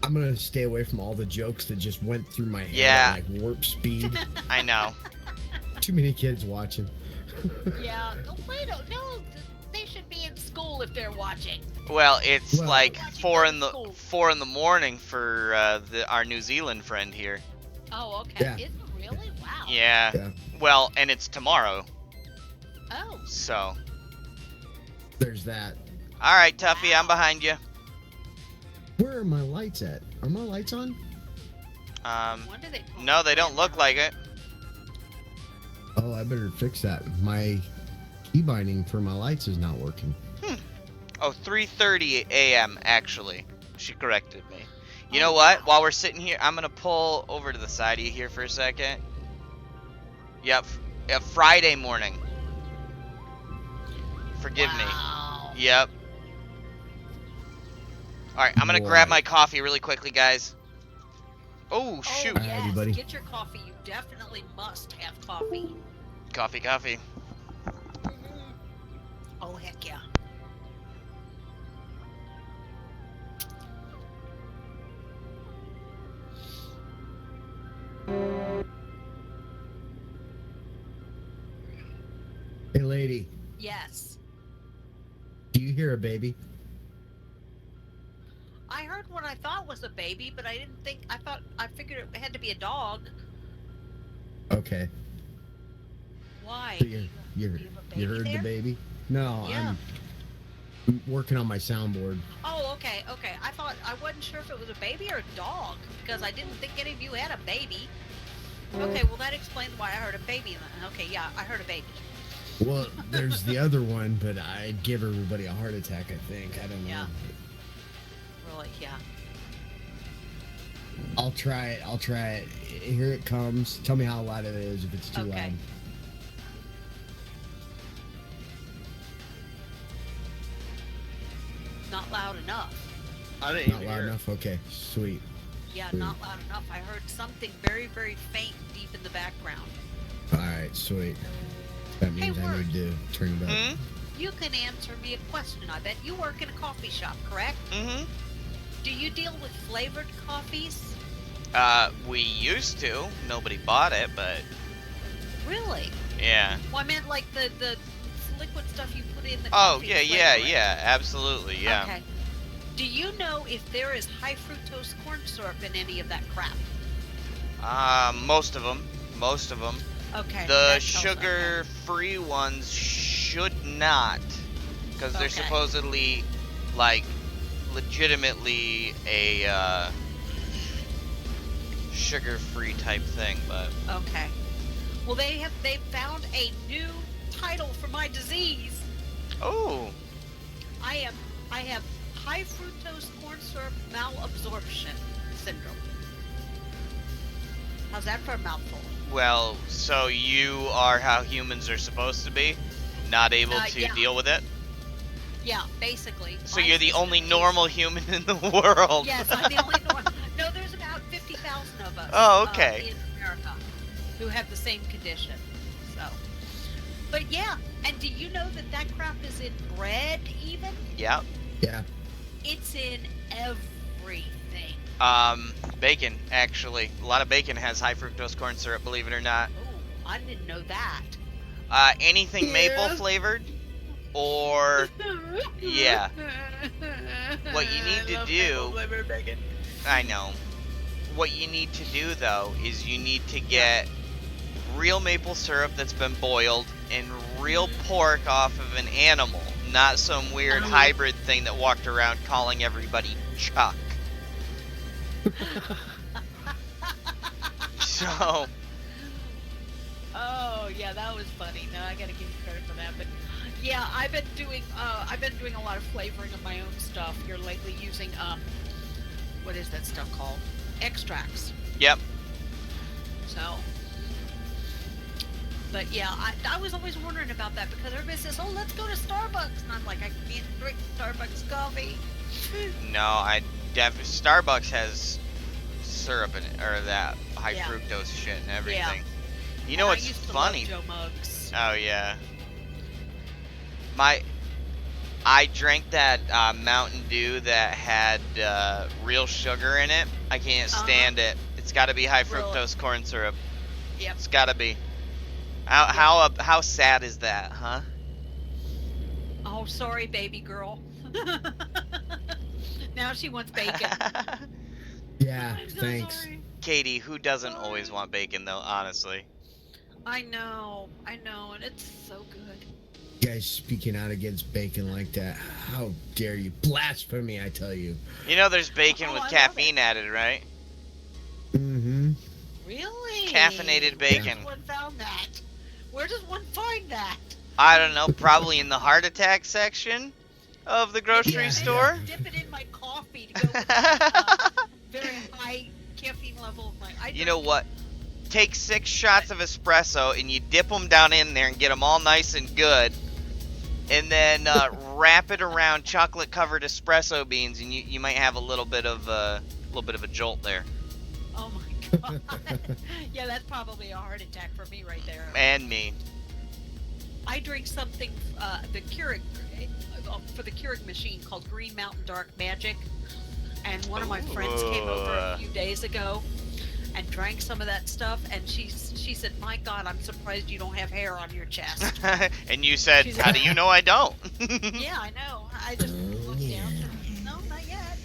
I'm gonna stay away from all the jokes that just went through my head Yeah. at like warp speed. I know. Too many kids watching. Yeah. Oh, wait, no, they should be in school if they're watching. Well, it's Well- like Watching 4 from in the school. 4 in the morning for our New Zealand friend here. Oh, okay. Yeah. Is it really? Wow. Yeah. Yeah. Well, and it's tomorrow, Oh. so. There's that. All right, Tuffy, I'm behind you. Where are my lights at? Are my lights on? When do they call No, it? they don't look like it. Oh, I better fix that. My key binding for my lights is not working. Oh, 3:30 a.m. actually. She corrected me. You know what? While we're sitting here, I'm gonna pull over to the side of you here for a second. Yep, Friday morning. Forgive Wow. me. Yep. All right, I'm gonna grab my coffee really quickly, guys. Oh shoot! Alrighty, Yes, buddy. get your coffee. You definitely must have coffee. Coffee, coffee. Oh, heck yeah. Hey, lady, Yes. do you hear a baby? I heard what I thought was a baby, but I didn't think. I figured it had to be a dog. Okay. Why? So Do you you have a baby heard there? the baby? No, Yeah. I'm working on my soundboard. Oh, okay, okay. I wasn't sure if it was a baby or a dog because I didn't think any of you had a baby. Okay, well that explains why I heard a baby. Okay, yeah, I heard a baby. Well, there's the other one, but I'd give everybody a heart attack, I think. I don't know. Yeah. Really, yeah. I'll try it. I'll try it. Here it comes. Tell me how loud it is if it's too Okay. loud. Not loud enough. I didn't Not even loud hear it. enough? Okay, sweet. Yeah, Sweet. not loud enough. I heard something very, very faint deep in the background. Alright, sweet. That means I Word. need to turn it up. Hmm? You can answer me a question. I bet you work in a coffee shop, correct? Mm-hmm. Do you deal with flavored coffees? We used to. Nobody bought it, but Really? yeah. Well, I meant like the liquid stuff you put in the Oh, coffee. yeah, to yeah, flavor it. yeah. Absolutely, yeah. Okay. Do you know if there is high fructose corn syrup in any of that crap? Most of them. Most of them. Okay. The that tells- sugar-free ones should not, because they're Okay. supposedly, like, legitimately a sugar-free type thing. But Okay. Well, they found a new title for my disease. oh, I have high fructose corn syrup malabsorption syndrome. How's that for a mouthful? well, so you are how humans are supposed to be, not able to Yeah. deal with it. Yeah, basically. So my you're the system only is- normal human in the world. Yes, I'm the only normal. No, there's about 50,000 of us. Oh, okay. In America, who have the same condition. So, but yeah, and do you know that that crap is in bread? Even Yep. Yeah. it's in everything. Bacon, actually. A lot of bacon has high fructose corn syrup, believe it or not. Oh, I didn't know that. Anything maple flavored, or yeah. What you need to do, I know. What you need to do though is you need to get real maple syrup that's been boiled and real pork off of an animal, not some weird hybrid thing that walked around calling everybody Chuck. So, Oh yeah, that was funny. No, I gotta give you credit for that. But yeah, I've been doing a lot of flavoring of my own stuff here lately using what is that stuff called? Extracts. yep. So, but yeah, I was always wondering about that because everybody says, "Oh, let's go to Starbucks," and I'm like, I can't drink Starbucks coffee. No, Starbucks has syrup in it, or that high Yeah. fructose shit and everything. Yeah. You know And what's I used to funny? love Joe Mugs. Oh yeah. I drank that Mountain Dew that had real sugar in it. I can't stand it. It's got to be high Really? fructose corn syrup. Yep. It's got to be. How sad is that, huh? Oh, sorry, baby girl. Now she wants bacon. Yeah, I'm so thanks. sorry. Katie, who doesn't always want bacon though? Honestly. I know, and it's so good. You guys speaking out against bacon like that. How dare you? Blasphemy, I tell you. You know there's bacon Oh, with I love caffeine added, right? Mm-hmm. Really? Caffeinated bacon. Where does one found that? Where does one find that? I don't know, probably in the heart attack section of the grocery Yeah. store. Dip it in my coffee to go with very high caffeine level. You know what? Take 6 shots of espresso and you dip them down in there and get them all nice and good. And then wrap it around chocolate-covered espresso beans, and you might have a little bit of a jolt there. Oh my god. Yeah, that's probably a heart attack for me right there. And me. I drink something the Keurig for the Keurig machine called Green Mountain Dark Magic, and one of my friends came over a few days ago and drank some of that stuff, and she said, "My God, I'm surprised you don't have hair on your chest." And you said, She's "How like- do you know I don't?" Yeah, I know. I just Oh, looked yeah. down. No, not yet.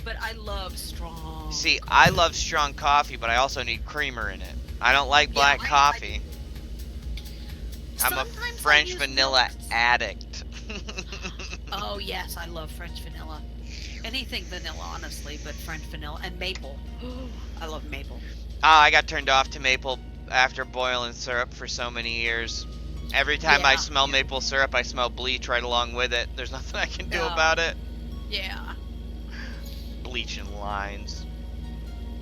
but I love strong. See, coffee. I love strong coffee, but I also need creamer in it. I don't like black I coffee. I'm a Sometimes I French use vanilla milks. addict. Oh yes, I love French vanilla. Anything vanilla, honestly, but French vanilla and maple. I love maple. Oh, I got turned off to maple after boiling syrup for so many years. Every time I Yeah. smell maple syrup, I smell bleach right along with it. There's nothing I can do No. about it. Yeah. Bleaching lines.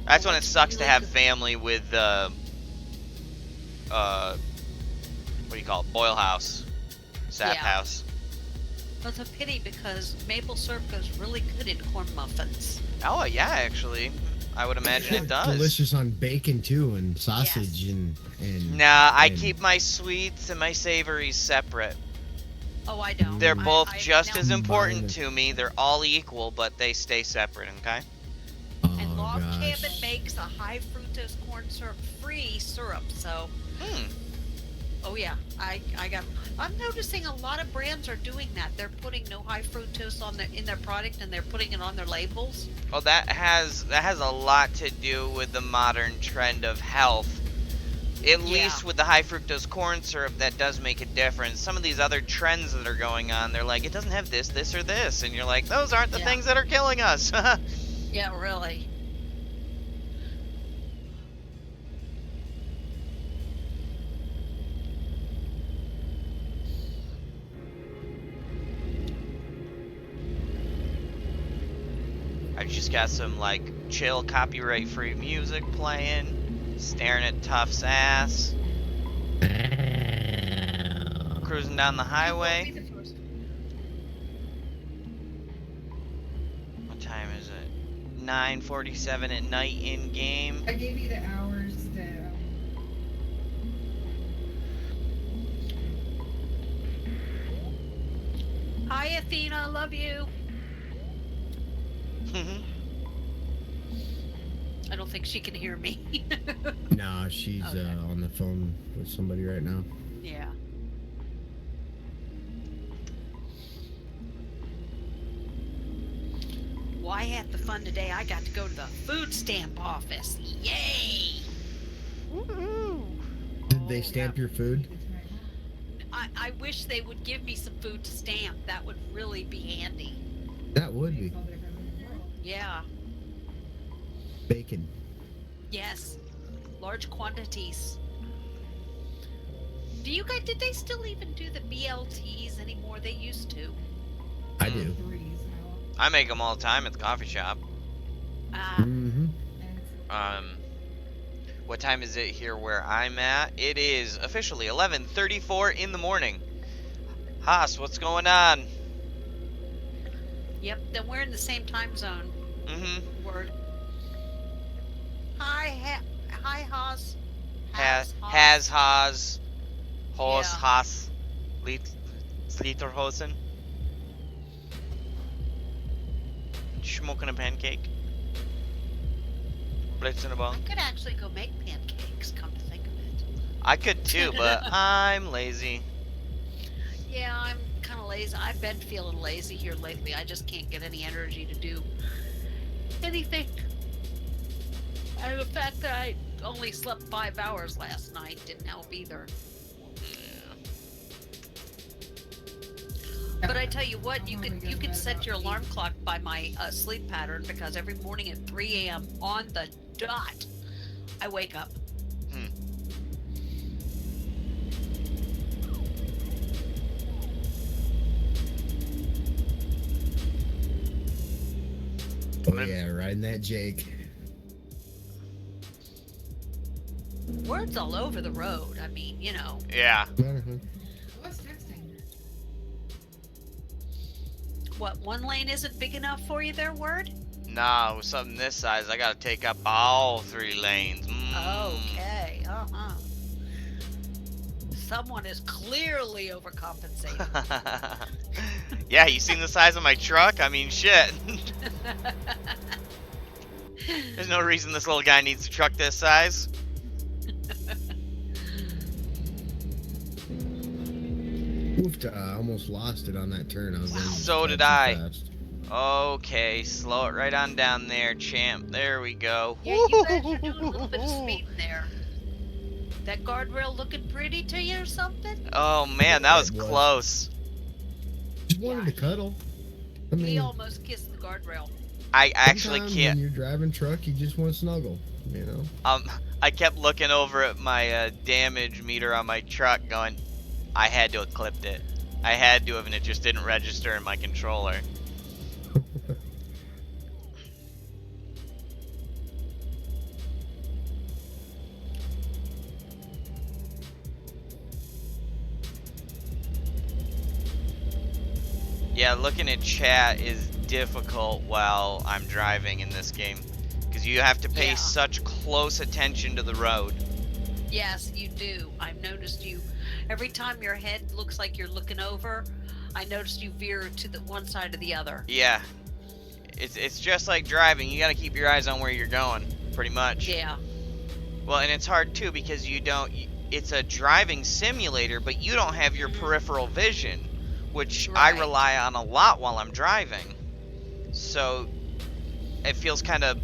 That's when it What's sucks to really have good- family with what do you call it? Boil house. Sap Yeah. house. That's a pity because maple syrup goes really good in corn muffins. Oh yeah, actually. I would imagine it does. Delicious on bacon too, and sausage and. Nah, I and- keep my sweets and my savories separate. Oh, I don't. They're both just now- as important Mine- to me. They're all equal, but they stay separate, okay? And Oh Log gosh. Cabin makes a high fructose corn syrup free syrup, so Hmm. oh yeah, I'm noticing a lot of brands are doing that. They're putting no high fructose in their product and they're putting it on their labels. Well, that has a lot to do with the modern trend of health. At least with the high fructose corn syrup, that does make a difference. Some of these other trends that are going on, they're like, it doesn't have this, this, or this. And you're like, those aren't the Yeah. things that are killing us. Yeah, really. I just got some, like, chill, copyright-free music playing, staring at Tuff's ass, cruising down the highway. What time is it? 9:47 at night in game. I gave you the hours that. Hi Athena, love you. I don't think she can hear me. No, she's Okay. on the phone with somebody right now. Yeah. Well, I had the fun today. I got to go to the food stamp office. Yay! Did they Oh, stamp yeah. your food? I wish they would give me some food to stamp. That would really be handy. That would be Yeah. bacon. Yes. Large quantities. Did they still even do the BLTs anymore? They used to. I do. I make them all the time at the coffee shop. Mm-hmm. What time is it here where I'm at? It is officially 11:34 in the morning. Haas, what's going on? Yep, then we're in the same time zone. Mm-hmm. Word. Hi, Haas. Has, Horst, Yeah. Haas, Lederhosen. Smoking a pancake. Blitzing a ball. I could actually go make pancakes, come to think of it. I could too, but I'm lazy. Yeah, I'm kind of lazy. I've been feeling lazy here lately. I just can't get any energy to do anything. And the fact that I only slept 5 hours last night didn't help either. But I tell you what, you could set your alarm clock by my sleep pattern because every morning at 3 a.m. on the dot, I wake up. Oh yeah, riding that Jake. Words all over the road. I mean, you know. Yeah. What's texting? What, one lane isn't big enough for you there, Word? Nah, with something this size, I gotta take up all 3 lanes. Okay, Someone is clearly overcompensating. Yeah, you seen the size of my truck? I mean, shit. There's no reason this little guy needs a truck this size. Oof, I almost lost it on that turn. I was going So did too I. fast. Okay, slow it right on down there, champ. There we go. Yeah, you guys are doing a little bit of speeding there. That guardrail looking pretty to you or something? Oh man, that was It was. close. Just wanted to cuddle. I He mean, almost kissed the guardrail. I actually sometimes can't. when you're driving truck, you just want to snuggle. You know. I kept looking over at my damage meter on my truck, going, I had to have clipped it. I had to have, and it just didn't register in my controller. Yeah, looking at chat is difficult while I'm driving in this game, because you have to pay such close attention to the road. Yes, you do. I've noticed you. Every time your head looks like you're looking over, I noticed you veer to the one side or the other. Yeah. It's just like driving. You gotta keep your eyes on where you're going, pretty much. Yeah. Well, and it's hard too because you don't. It's a driving simulator, but you don't have your peripheral vision, which I rely on a lot while I'm driving. So it feels kind of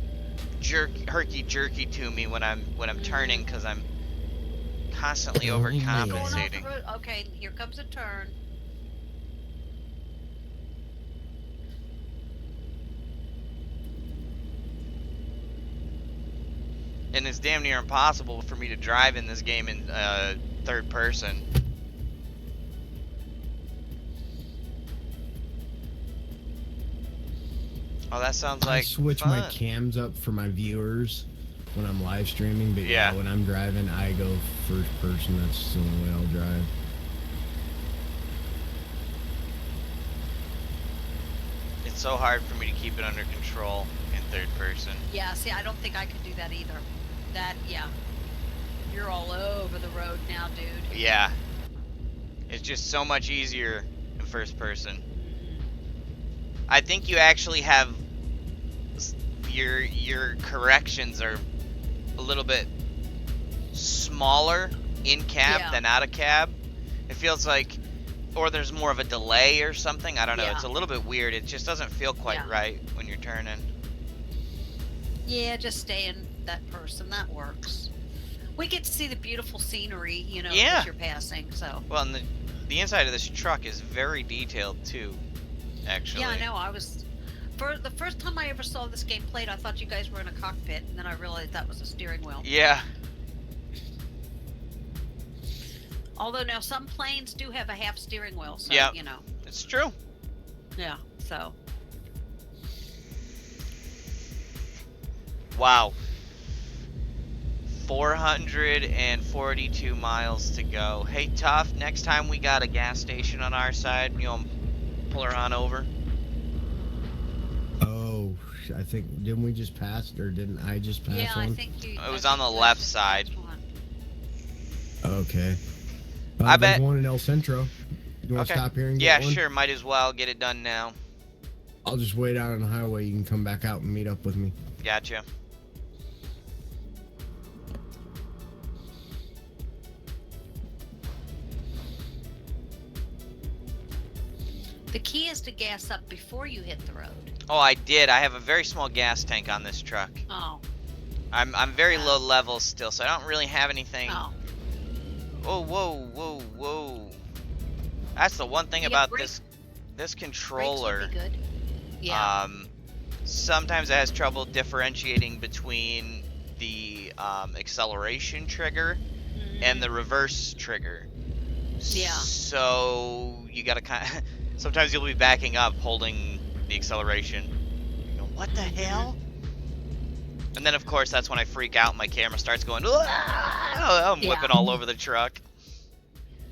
herky-jerky to me when I'm turning, because I'm constantly overcompensating. Going off the road. Okay, here comes a turn. And it's damn near impossible for me to drive in this game in third person. Oh, that sounds like I switch fun. my cams up for my viewers when I'm live streaming, but yeah, when I'm driving, I go first person. That's the only way I'll drive. It's so hard for me to keep it under control in third person. Yeah, see, I don't think I could do that either. Yeah. You're all over the road now, dude. Yeah. It's just so much easier in first person. I think you actually have your corrections are a little bit smaller in cab than out of cab. It feels like, or there's more of a delay or something. I don't know. It's a little bit weird. It just doesn't feel quite right when you're turning. Yeah, just stay in that person. That works. We get to see the beautiful scenery, you know, as you're passing. So. Well, and the inside of this truck is very detailed too. Actually. Yeah, I know. For the first time I ever saw this game played, I thought you guys were in a cockpit, and then I realized that was a steering wheel. Yeah. Although now some planes do have a half steering wheel, so you know. It's true. Yeah. So. Wow. 442 miles to go. Hey, Tuff, next time we got a gas station on our side, you know, pull her on over. Oh, I think, didn't we just pass, or didn't I just pass one? Yeah, I think you... It was on the left side. Okay. I bet... one in El Centro. You want to stop here and get one? Yeah, sure, might as well get it done now. I'll just wait out on the highway. You can come back out and meet up with me. Gotcha. The key is to gas up before you hit the road. Oh, I did. I have a very small gas tank on this truck. Oh. I'm very low level still, so I don't really have anything. Oh. Whoa, whoa, whoa, whoa. That's the one thing about this controller. Brakes would be good. Yeah. Sometimes it has trouble differentiating between the acceleration trigger and the reverse trigger. Yeah. So you gotta kind of... Sometimes you'll be backing up holding the acceleration. You go, what the hell? And then, of course, that's when I freak out and my camera starts going, I'm whipping all over the truck.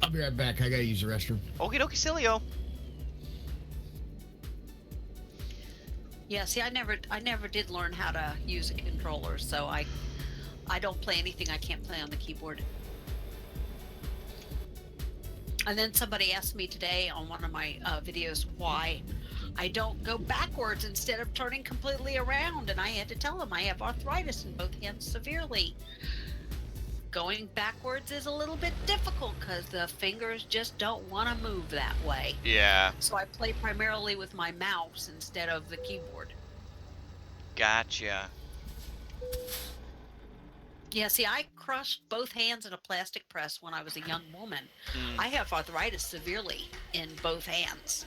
I'll be right back. I gotta use the restroom. Okie dokie, Silio. Yeah, see, I never did learn how to use a controller, so I don't play anything I can't play on the keyboard. And then somebody asked me today on one of my videos why I don't go backwards instead of turning completely around, and I had to tell them I have arthritis in both hands severely. going backwards is a little bit difficult because the fingers just don't want to move that way. Yeah. So I play primarily with my mouse instead of the keyboard. Gotcha. Yeah, see, I crushed both hands in a plastic press when I was a young woman. Mm. I have arthritis severely in both hands.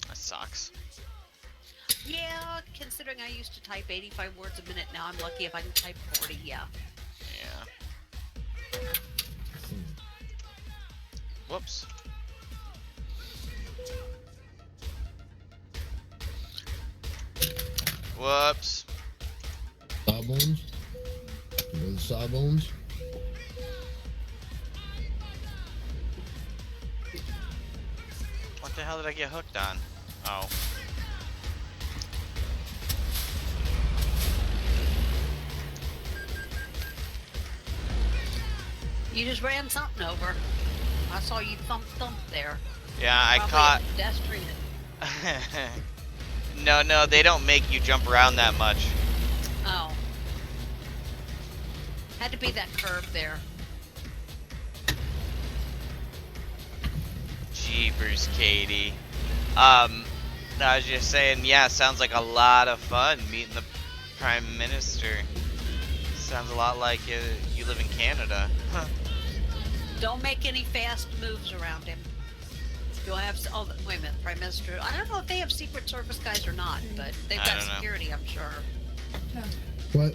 That sucks. Yeah, considering I used to type 85 words a minute, now I'm lucky if I can type 40, yeah. Yeah. Whoops. Whoops. Sawbones? You know the sawbones? What the hell did I get hooked on? Oh. You just ran something over. I saw you thump there. Yeah, I Probably caught. a pedestrian. No, they don't make you jump around that much. Oh. Had to be that curve there. Jeepers, Katie. I was just saying, yeah, sounds like a lot of fun meeting the Prime Minister. Sounds a lot like you live in Canada. Huh. Don't make any fast moves around him. You'll have. Oh, wait a minute, Prime Minister. I don't know if they have Secret Service guys or not, but they've I got don't know. security, I'm sure. What?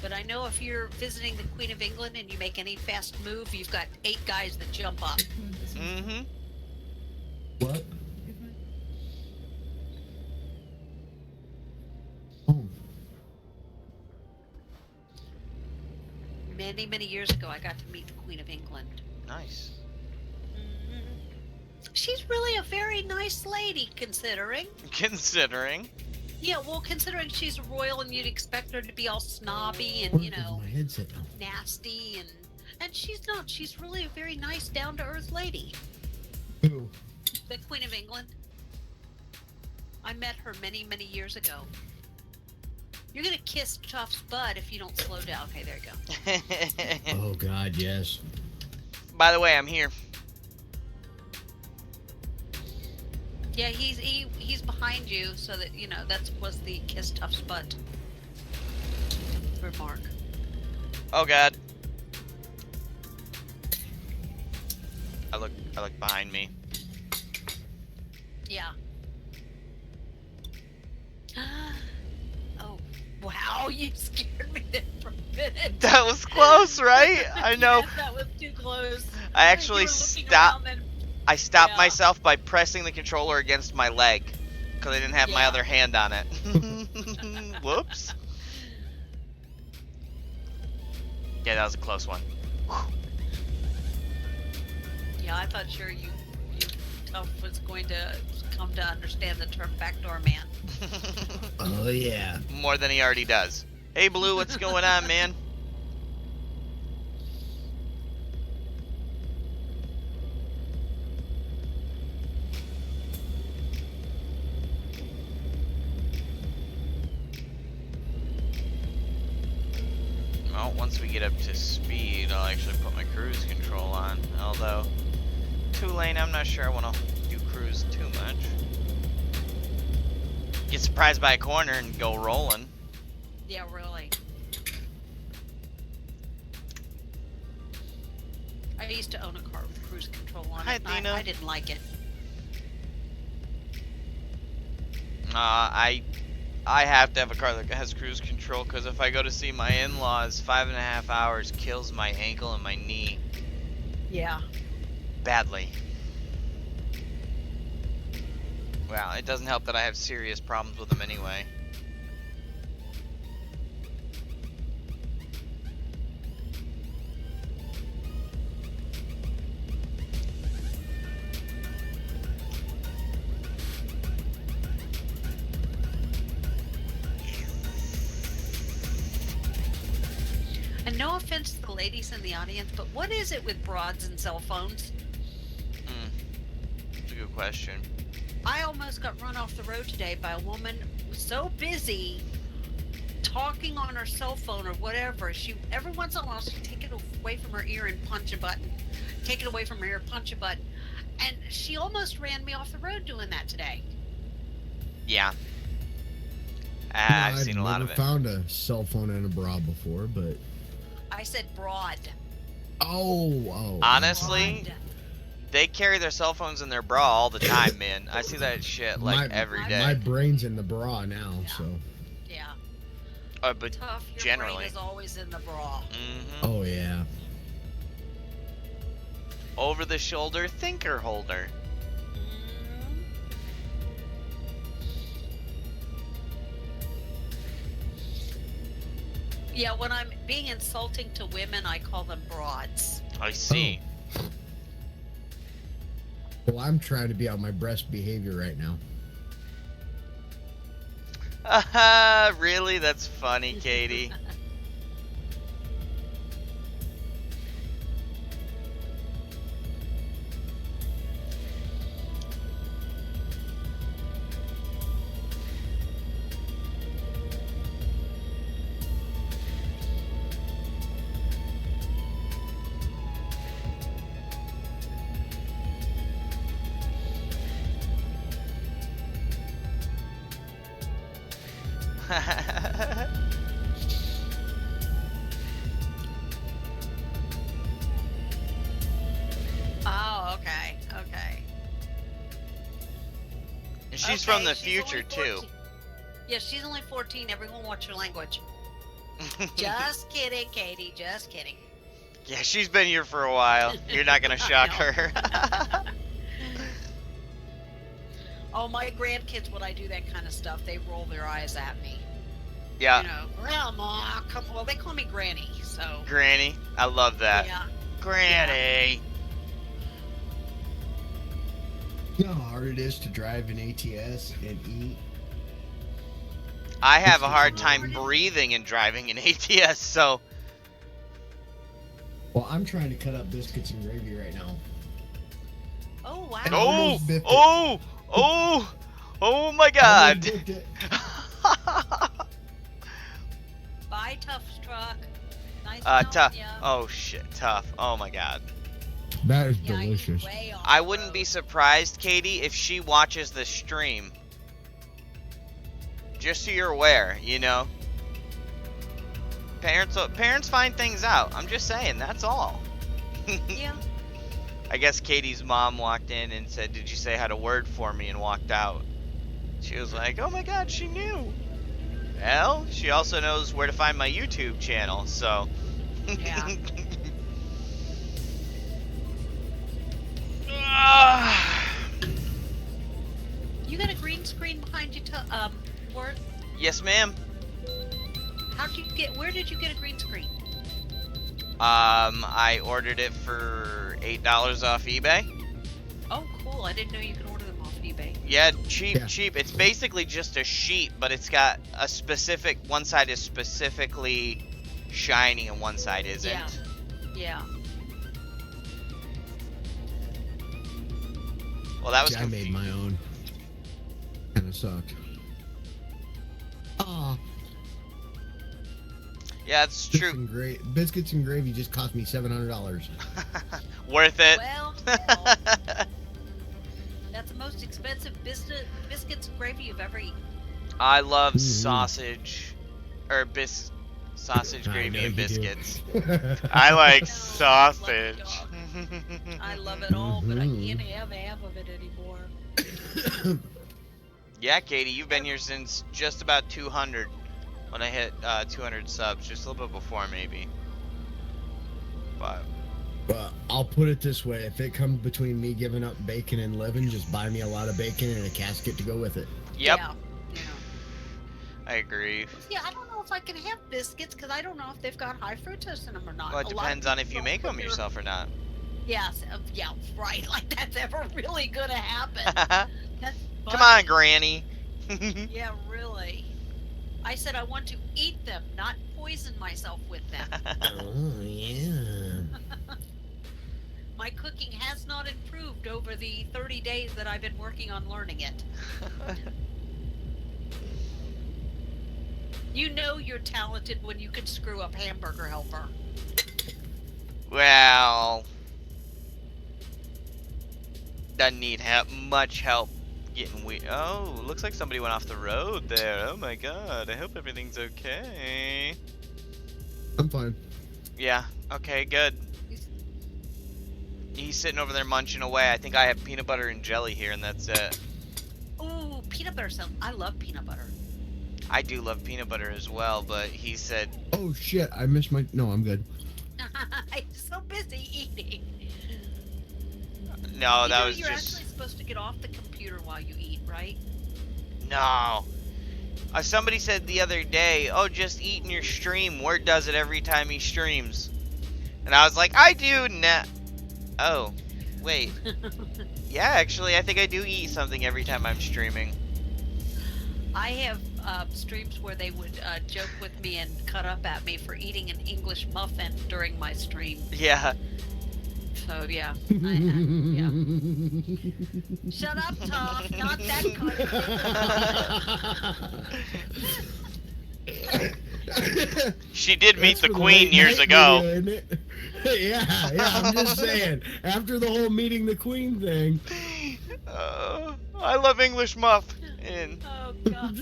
But I know if you're visiting the Queen of England and you make any fast move, you've got 8 guys that jump up. Mm-hmm. What? Oh. Many, many years ago, I got to meet the Queen of England. Nice. She's really a very nice lady, considering. Considering. Yeah, well, considering she's royal and you'd expect her to be all snobby and, Where you is know, my headset now? nasty and she's not. She's really a very nice, down-to-earth lady. Who? The Queen of England. I met her many, many years ago. You're gonna kiss Tuff's butt if you don't slow down. Okay, there you go. Oh God, yes. By the way, I'm here. Yeah, he's behind you, so that you know that was the kiss Tuff's butt remark. Oh God. I look behind me. Yeah. Oh, wow! You scared me there for a minute. That was close, right? I know. Yes, that was too close. I actually You were looking stopped. around and- I stopped Yeah. myself by pressing the controller against my leg because I didn't have my Yeah. other hand on it. Whoops. Yeah, that was a close one. Yeah, I thought sure you Tuff was going to come to understand the term backdoor man. Oh yeah. More than he already does. Hey, Blue, what's going on, man? Well, once we get up to speed, I'll actually put my cruise control on. Although, 2-lane, I'm not sure I want to do cruise too much. Get surprised by a corner and go rolling. Yeah, really. I used to own a car with cruise control on Hi, it. Athena. I didn't like it. I have to have a car that has cruise control because if I go to see my in-laws, 5.5 hours kills my ankle and my knee Yeah. badly. Well, it doesn't help that I have serious problems with them anyway. And no offense to the ladies in the audience, but what is it with broads and cell phones? That's a good question. I almost got run off the road today by a woman who was so busy talking on her cell phone or whatever. She every once in a while she'd take it away from her ear and punch a button. Take it away from her ear, punch a button. And she almost ran me off the road doing that today. Yeah. No, I've seen a lot of never it. found a cell phone in a bra before, but I said broad. oh. Honestly, Broad. they carry their cell phones in their bra all the time, man. I see that shit like every my- day. My brain's in the bra now, Yeah. so. Yeah. But Tough. Your generally. brain is always in the bra. Oh yeah. Over the shoulder thinker holder. Mhm. Yeah, when I'm being insulting to women, I call them broads. I see. Well, I'm trying to be on my best behavior right now. Really? That's funny, Katie. Oh, okay, okay. And she's from Okay, the she's future, only too. 14. Yeah, she's only 14. Everyone watch her language. Just kidding, Katie. Just kidding. Yeah, she's been here for a while. You're not gonna shock know. her. Oh, my grandkids, when I do that kind of stuff, they roll their eyes at me. Yeah, You know, Grandma, come. Well, they call me Granny, so. Granny. I love that. Yeah. Granny. You know how hard it is to drive an ATS and eat? I have a hard time breathing and driving in ATS, so. Well, I'm trying to cut up biscuits and gravy right now. Oh wow. And Oh! almost biffed it. Oh! Oh! Oh my Almost god! biffed it. Bye, Tough Truck. Nice Tough. knowing ya. Oh shit, tough. Oh my god. That is Yeah, delicious. you're way off I the wouldn't be road. surprised, Katie, if she watches the stream. Just so you're aware, you know. Parents find things out. I'm just saying, that's all. Yeah. I guess Katie's mom walked in and said, "Did you say how to word for me?" and walked out. She was like, "Oh my god, she knew." Well, she also knows where to find my YouTube channel, so. Yeah. You got a green screen behind you, Word? Yes, ma'am. Where did you get a green screen? I ordered it for $8 off eBay. Oh, cool. I didn't know you could order them off eBay. Yeah, cheap, Yeah. cheap. It's basically just a sheet, but it's got a specific, one side is specifically shiny and one side isn't. Yeah. Yeah. Well, that was See, I made my own. Kind of sucked. Aw. Yeah, it's true. Biscuits and gravy just cost me $700. Worth it. Well, that's the most expensive biscuits and gravy you've ever eaten. I love Mhm. sausage, or sausage, I gravy, know and you do. biscuits. I like No, sausage. lucky I love it all, but I Mhm. can't have half of it anymore. Yeah, Katie, you've been here since just about 200. When I hit 200 subs, just a little bit before maybe. But Well, I'll put it this way. If it comes between me giving up bacon and living, just buy me a lot of bacon and a casket to go with it. yep, Yeah. Yeah. I agree. Yeah, I don't know if I can have biscuits because I don't know if they've got high fructose in them or not. Well, it A lot of depends on if people you make put them their- yourself or not. Yes, yeah, right. Like that's ever really gonna happen. That's Come funny. on, Granny. Yeah, really. I said I want to eat them, not poison myself with them. Oh, yeah. My cooking has not improved over the 30 days that I've been working on learning it. You know you're talented when you can screw up Hamburger Helper. Well, doesn't need much help getting Oh, looks like somebody went off the road there. Oh my god, I hope everything's okay. I'm fine. Yeah, okay, good. He's sitting over there munching away. I think I have peanut butter and jelly here, and that's it. Ooh, peanut butter sounds. I love peanut butter. I do love peanut butter as well, but he said... Oh shit, I missed my... No, I'm good. I'm so busy eating. No, that was You're just... actually supposed to get off the computer while you eat, right? No. Somebody said the other day, oh, just eat in your stream. Word does it every time he streams. And I was like, I do not... Oh, wait. Yeah, actually, I think I do eat something every time I'm streaming. I have streams where they would joke with me and cut up at me for eating an English muffin during my stream. Yeah. So yeah. Yeah. Shut up, Tom. Not that kind. She did meet That's the for queen late years night ago. video, isn't it? Yeah, I'm just saying. After the whole meeting the queen thing. I love English muff. And... Oh god.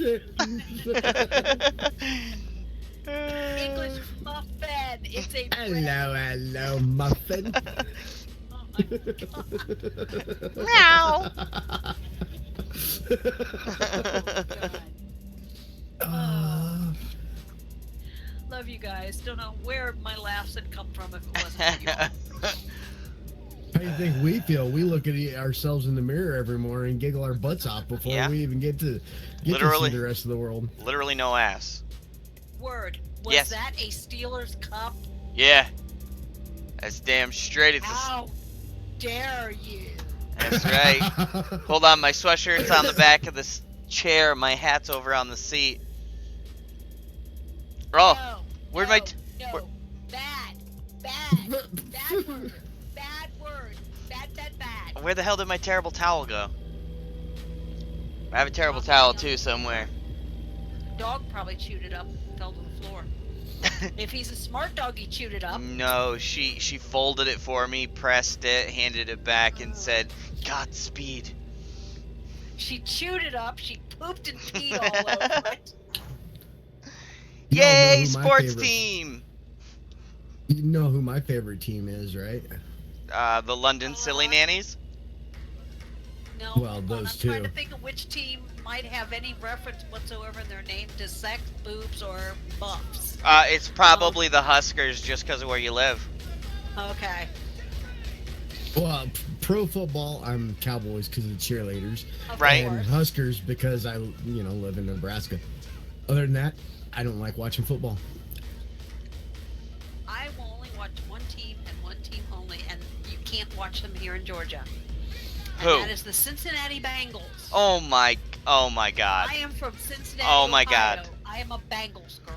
English muffin. It's a Hello, muffin. Oh my god. Meow. God. Love you guys. Don't know where my laughs had come from if it wasn't for you. How do you think we feel? We look at ourselves in the mirror every morning and giggle our butts off before Yeah. we even get to see Literally. the rest of the world. Literally no ass. Word. Was Yes. that a Steelers cup? Yeah. That's damn straight. It's How dare you? That's right. Hold on, my sweatshirt's on the back of this chair. My hat's over on the seat. Oh, No, where'd no, my no. where- Bad word. Bad word. Bad. where the hell did my terrible towel go? I have a terrible Probably towel on too the somewhere. Dog probably chewed it up and fell to the floor. If he's a smart dog, he chewed it up. No, she folded it for me, pressed it, handed it back, and Oh. said, "Godspeed." She chewed it up. She pooped and peed all over it. You all know Yay, who my sports favorite- team! You know who my favorite team is, right? The London Silly Nannies. No, Well, hold on, those I'm trying to two. think of which team might have any reference whatsoever in their name to sex, boobs, or buffs. It's probably the Huskers, just because of where you live. Okay. Well, pro football, I'm Cowboys because of the cheerleaders. Of Right. And course. Huskers because I, live in Nebraska. Other than that, I don't like watching football. I will only watch one team and one team only, and you can't watch them here in Georgia. And Who? that is the Cincinnati Bengals. Oh my God. I am from Cincinnati, Oh my Ohio. God. I am a Bengals girl.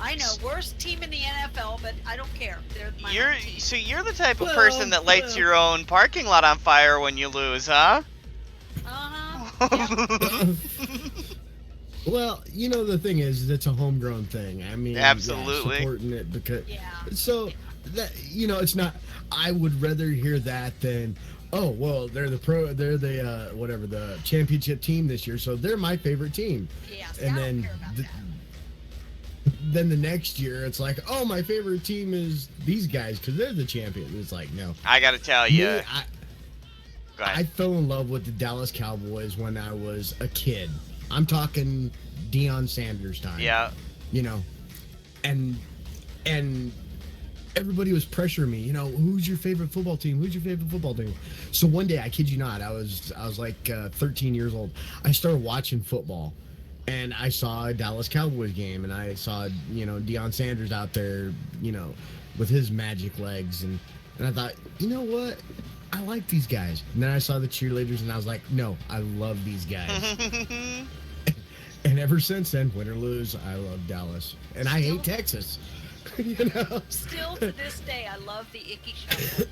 I know, worst team in the NFL, but I don't care. They're my home team. So you're the type of Well, person that lights your own parking lot on fire when you lose, huh? Uh-huh. Well, the thing is, it's a homegrown thing. I mean, yeah, Absolutely. supporting it because Yeah. so that it's not. I would rather hear that than, oh well, they're the whatever the championship team this year, so they're my favorite team. Yeah. And I don't then care about that. then the next year, it's like, oh, my favorite team is these guys because they're the champions. It's like, no. I gotta tell you. Me, Go I ahead. fell in love with the Dallas Cowboys when I was a kid. I'm talking Deion Sanders time. Yeah. And everybody was pressuring me, who's your favorite football team? Who's your favorite football team? So one day, I kid you not, I was like 13 years old. I started watching football, and I saw a Dallas Cowboys game, and I saw, Deion Sanders out there, with his magic legs, and I thought, you know what? I like these guys. And then I saw the cheerleaders, and I was like, no, I love these guys. And ever since then, win or lose, I love Dallas. And I hate Texas. You know. Still to this day, I love the Icky shuffle.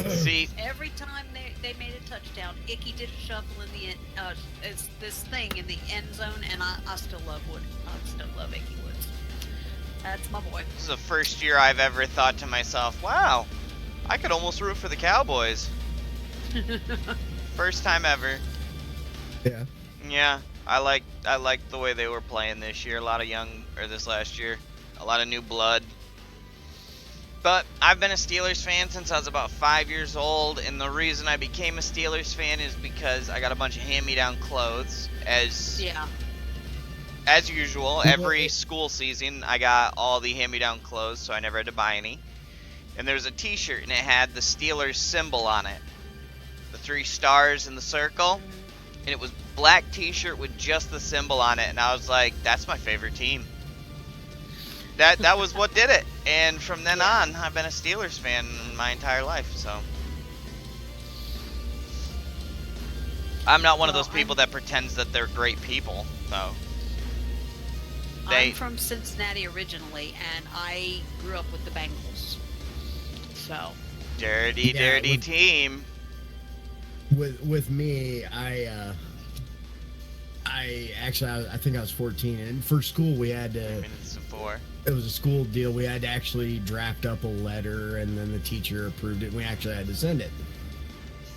See, Every time they made a touchdown, Icky did a shuffle in the end. It's this thing in the end zone, and I still love Wood. I still love Icky Woods. That's my boy. this is the first year I've ever thought to myself, wow, I could almost root for the Cowboys. First time ever. Yeah. Yeah, I like the way they were playing this year. A lot of this last year, a lot of new blood. But I've been a Steelers fan since I was about 5 years old, and the reason I became a Steelers fan is because I got a bunch of hand-me-down clothes. As usual, every school season I got all the hand-me-down clothes, so I never had to buy any. And there was a T-shirt, and it had the Steelers symbol on it, the 3 stars in the circle, and it was black T-shirt with just the symbol on it, and I was like, that's my favorite team. That was what did it, and from then on, I've been a Steelers fan my entire life. So I'm not one of those people that pretends that they're great people. So I'm from Cincinnati originally, and I grew up with the Bengals. So dirty team. With me, I think I was 14, and for school we had to. Minutes before. It was a school deal. We had to actually draft up a letter, and then the teacher approved it, and we actually had to send it.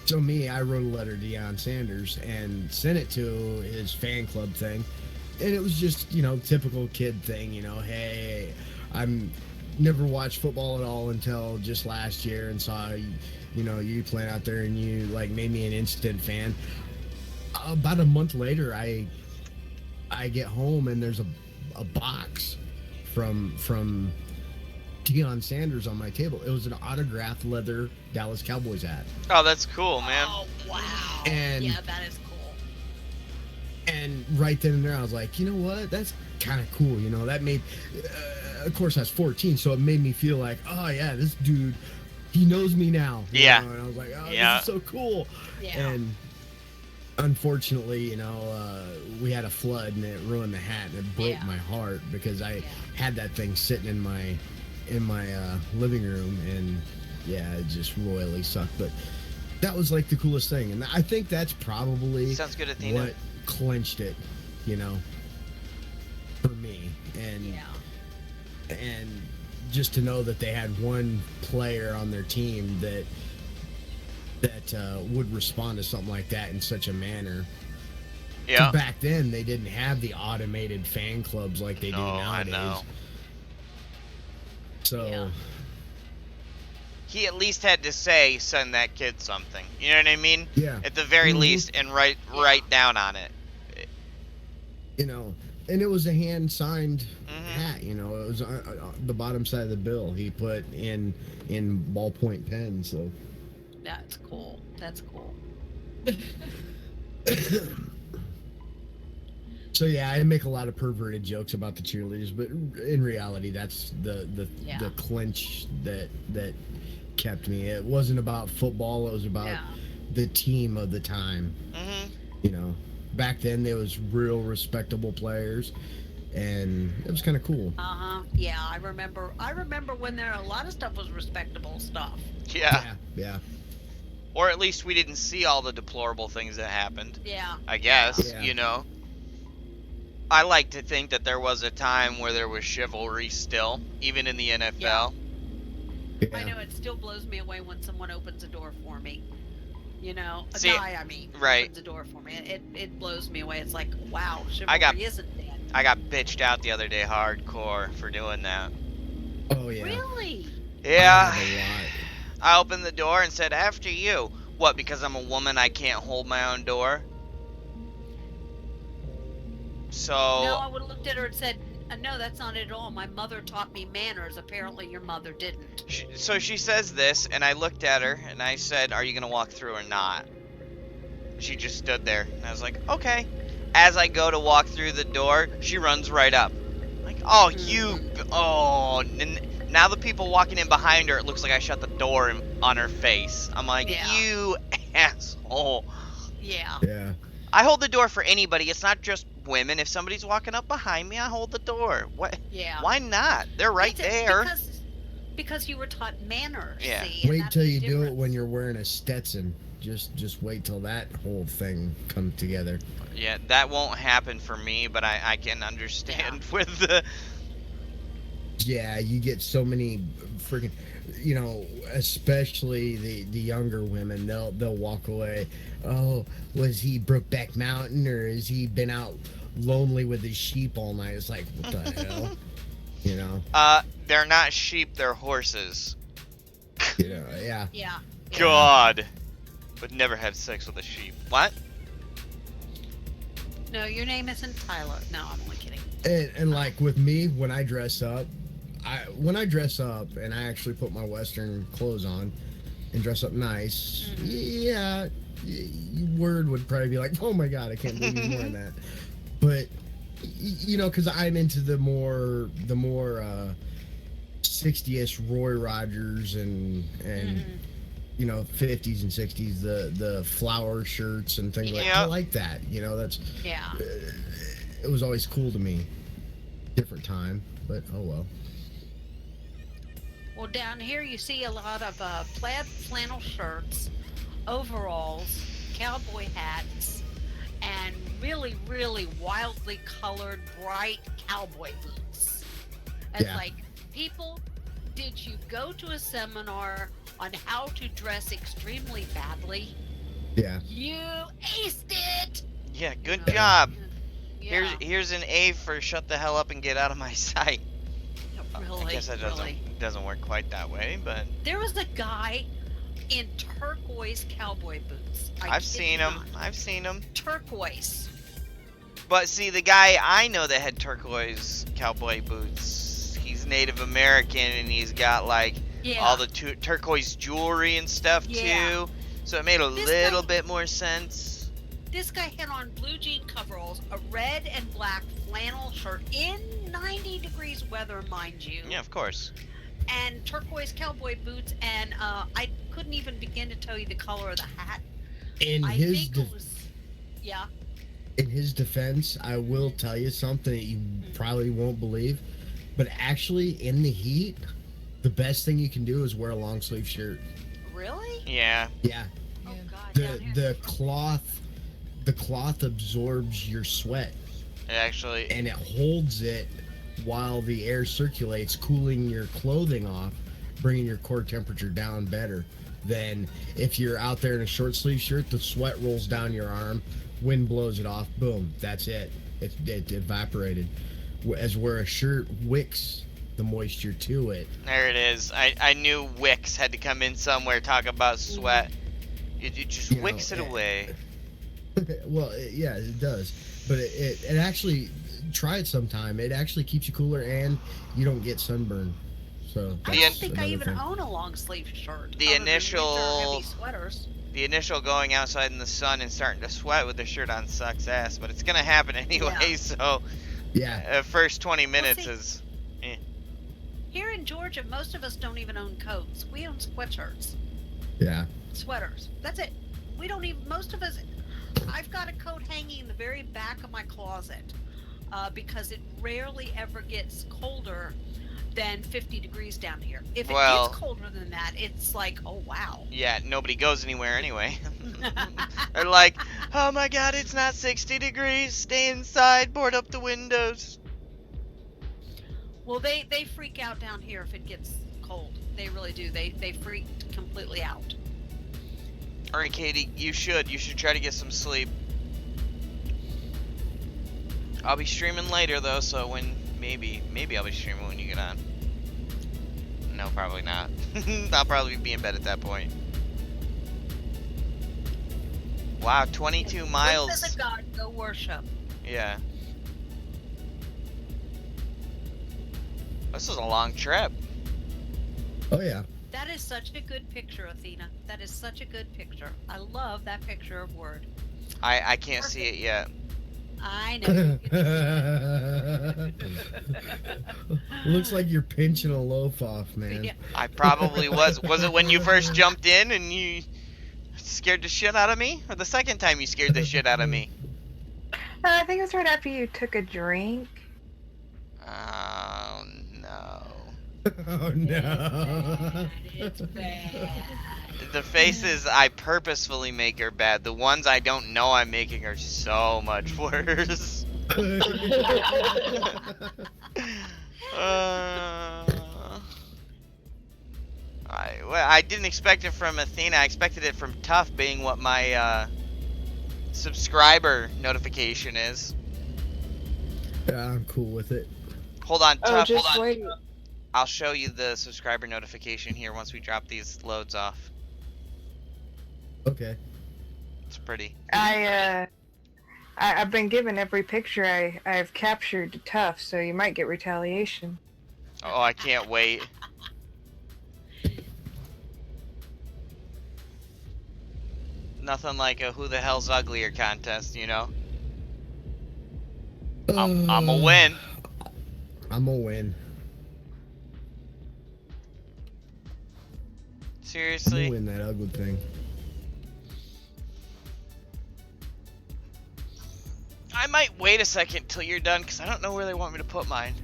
So I wrote a letter to Deion Sanders and sent it to his fan club thing. And it was just, typical kid thing, hey, I'm never watched football at all until just last year and saw, you playing out there, and you, made me an instant fan. About a month later, I get home, and there's a box from Deion Sanders on my table. It was an autographed leather Dallas Cowboys hat. Oh, that's cool, man. Oh, wow. And yeah, that is cool. And right then and there, I was like, you know what? That's kind of cool. That made, of course, I was 14, so it made me feel like, oh yeah, this dude, he knows me now. Yeah. And I was like, oh, yeah. This is so cool. Yeah. And unfortunately, we had a flood, and it ruined the hat, and it broke my heart because I had that thing sitting in my living room, and it just royally sucked. But that was the coolest thing, and I think that's probably Sounds good, Athena. what clinched it, for me. And just to know that they had one player on their team that would respond to something like that in such a manner. Yeah. Back then, they didn't have the automated fan clubs like they do nowadays. I know. So he at least had to send that kid something. You know what I mean? Yeah. At the very least, and write down on it. And it was a hand-signed hat. It was the bottom side of the bill. He put in ballpoint pen. So That's cool. That's cool. So I make a lot of perverted jokes about the cheerleaders, but in reality, that's the clinch that kept me. It wasn't about football; it was about the team of the time. Mm-hmm. Back then there was real respectable players, and it was kind of cool. Yeah, I remember when a lot of stuff was respectable stuff. Yeah. Yeah. Or at least we didn't see all the deplorable things that happened. Yeah. I guess, Yeah. I like to think that there was a time where there was chivalry still, even in the NFL. Yeah. I know, it still blows me away when someone opens a door for me. A See, guy, right. opens a door for me. It blows me away. It's like, wow, chivalry isn't dead. I got bitched out the other day hardcore for doing that. Oh yeah. Really? Yeah. I have a lot. I opened the door and said, after you. What, because I'm a woman I can't hold my own door? So... No, I would have looked at her and said, no, that's not it at all. My mother taught me manners. Apparently your mother didn't. So she says this, and I looked at her, and I said, are you going to walk through or not? She just stood there, and I was like, okay. As I go to walk through the door, she runs right up. Like, oh, now the people walking in behind her, it looks like I shut the door on her face. I'm like, you asshole. Yeah. Yeah. I hold the door for anybody. It's not just women, if somebody's walking up behind me, I hold the door. What? Yeah. Why not? They're right It's- there. Because you were taught manners. Yeah. See, and Wait that's till the you do it difference. when you're wearing a Stetson. Just wait till that whole thing comes together. Yeah, that won't happen for me, but I can understand with the. Yeah, you get so many freaking, you know, especially the younger women. They'll walk away. Oh, was he Brokeback Mountain, or has he been out lonely with his sheep all night? It's like, what the hell, you know? They're not sheep, they're horses. You know, yeah. Yeah. God, would never have sex with a sheep. What? No, your name isn't Tyler. No, I'm only kidding. And like with me, when I dress up, and I actually put my Western clothes on and dress up nice, yeah, word would probably be like, oh my God, I can't believe you're wearing that. But you know, because I'm into the more 60s Roy Rogers and you know, 50s and 60s, the flower shirts and things like that. I like that. You know, that's Yeah. It was always cool to me. Different time, but oh well. Well, down here you see a lot of plaid flannel shirts, overalls, cowboy hats, and really, really wildly colored, bright cowboy boots. It's Yeah. like, people, did you go to a seminar on how to dress extremely badly? Yeah. You aced it! Yeah, good You know? job. Yeah. Here's an A for shut the hell up and get out of my sight. Really, I guess that really. doesn't work quite that way, but There was a guy in turquoise cowboy boots. I've seen him. I've seen him. Turquoise. But see, the guy I know that had turquoise cowboy boots, he's Native American and he's got like Yeah. all the turquoise jewelry and stuff Yeah. too. So it made a This little guy- bit more sense. This guy had on blue jean coveralls, a red and black flannel shirt in 90 degrees weather, mind you, Yeah, of course. and turquoise cowboy boots, and I couldn't even begin to tell you the color of the hat. In I his think it was, yeah. in his defense, I will tell you something that you probably won't believe, but actually in the heat, the best thing you can do is wear a long sleeve shirt. Really? Yeah. Yeah. Oh God. The down here. the cloth absorbs your sweat It actually. and it holds it while the air circulates, cooling your clothing off, bringing your core temperature down better than if you're out there in a short sleeve shirt. The sweat rolls down your arm, wind blows it off, boom, that's it. It evaporated. As where a shirt wicks the moisture to it. There it is. I knew Wix had to come in somewhere, talk about sweat. It just You know, wicks it away. Well, yeah, it does. But it actually, try it sometime. It actually keeps you cooler and you don't get sunburn. So I The don't in- think I another even thing. own a long sleeve shirt. The other than initial- winter heavy sweaters. The initial going outside in the sun and starting to sweat with the shirt on sucks ass, but it's gonna happen anyway. Yeah. So, Yeah. first 20 minutes see- is. Here in Georgia, most of us don't even own coats. We own sweatshirts, Yeah. sweaters. That's it. We don't even. Most of us. I've got a coat hanging in the very back of my closet because it rarely ever gets colder than 50 degrees down here. If it Well- gets colder than that, it's like, oh wow. Yeah, nobody goes anywhere anyway. They're like, oh my god, it's not 60 degrees. Stay inside, board up the windows. Well, they freak out down here if it gets cold. They really do. They freak completely out. All right, Katie, you should try to get some sleep. I'll be streaming later though, so when maybe I'll be streaming when you get on. No, probably not. I'll probably be in bed at that point. Wow, 22 When miles. does a god go worship? Yeah. This is a long trip. Oh yeah. That is such a good picture, Athena. That is such a good picture. I love that picture of Word. I can't see it yet. I know. Looks like you're pinching a loaf off, man. Yeah. I probably was. Was it when you first jumped in and you scared the shit out of me? Or the second time you scared the shit out of me? I think it was right after you took a drink. Oh no. Oh no. It's bad. The faces I purposefully make are bad. The ones I don't know I'm making are so much worse. I didn't expect it from Athena. I expected it from Tuff being what my subscriber notification is. Yeah, I'm cool with it. Hold on, Oh, Tuff. just Hold on. wait. I'll show you the subscriber notification here once we drop these loads off. Okay. It's pretty. I've been given every picture I've captured to Tuff, so you might get retaliation. Oh, I can't wait. Nothing like a who the hell's uglier contest, you know? I'm a win. I'm a win. I'm Seriously? gonna win that ugly thing. I might wait a second till you're done because I don't know where they want me to put mine.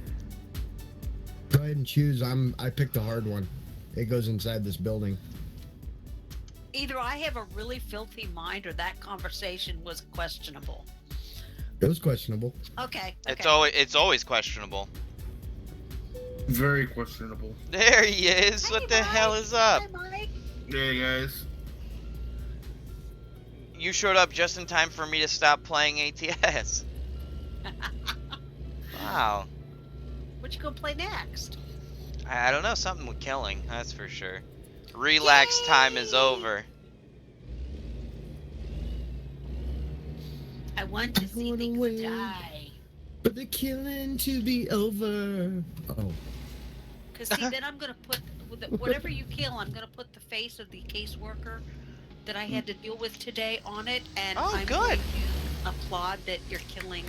Go ahead and choose. I picked the hard one. It goes inside this building. Either I have a really filthy mind or that conversation was questionable. It was questionable. Okay. It's always questionable. Very questionable. There he is. Hey, What the Mike. hell is up? Hi, Mike. Hey guys. You showed up just in time for me to stop playing ATS. Wow. What you gonna play next? I don't know, something with killing, that's for sure. Relax time is over. I want to see wanna things win. die. For the killing to be over. Oh. Cause see, then I'm gonna put whatever you kill. I'm gonna put the face of the caseworker that I had to deal with today on it, and Oh, I'm good. going to applaud that you're killing.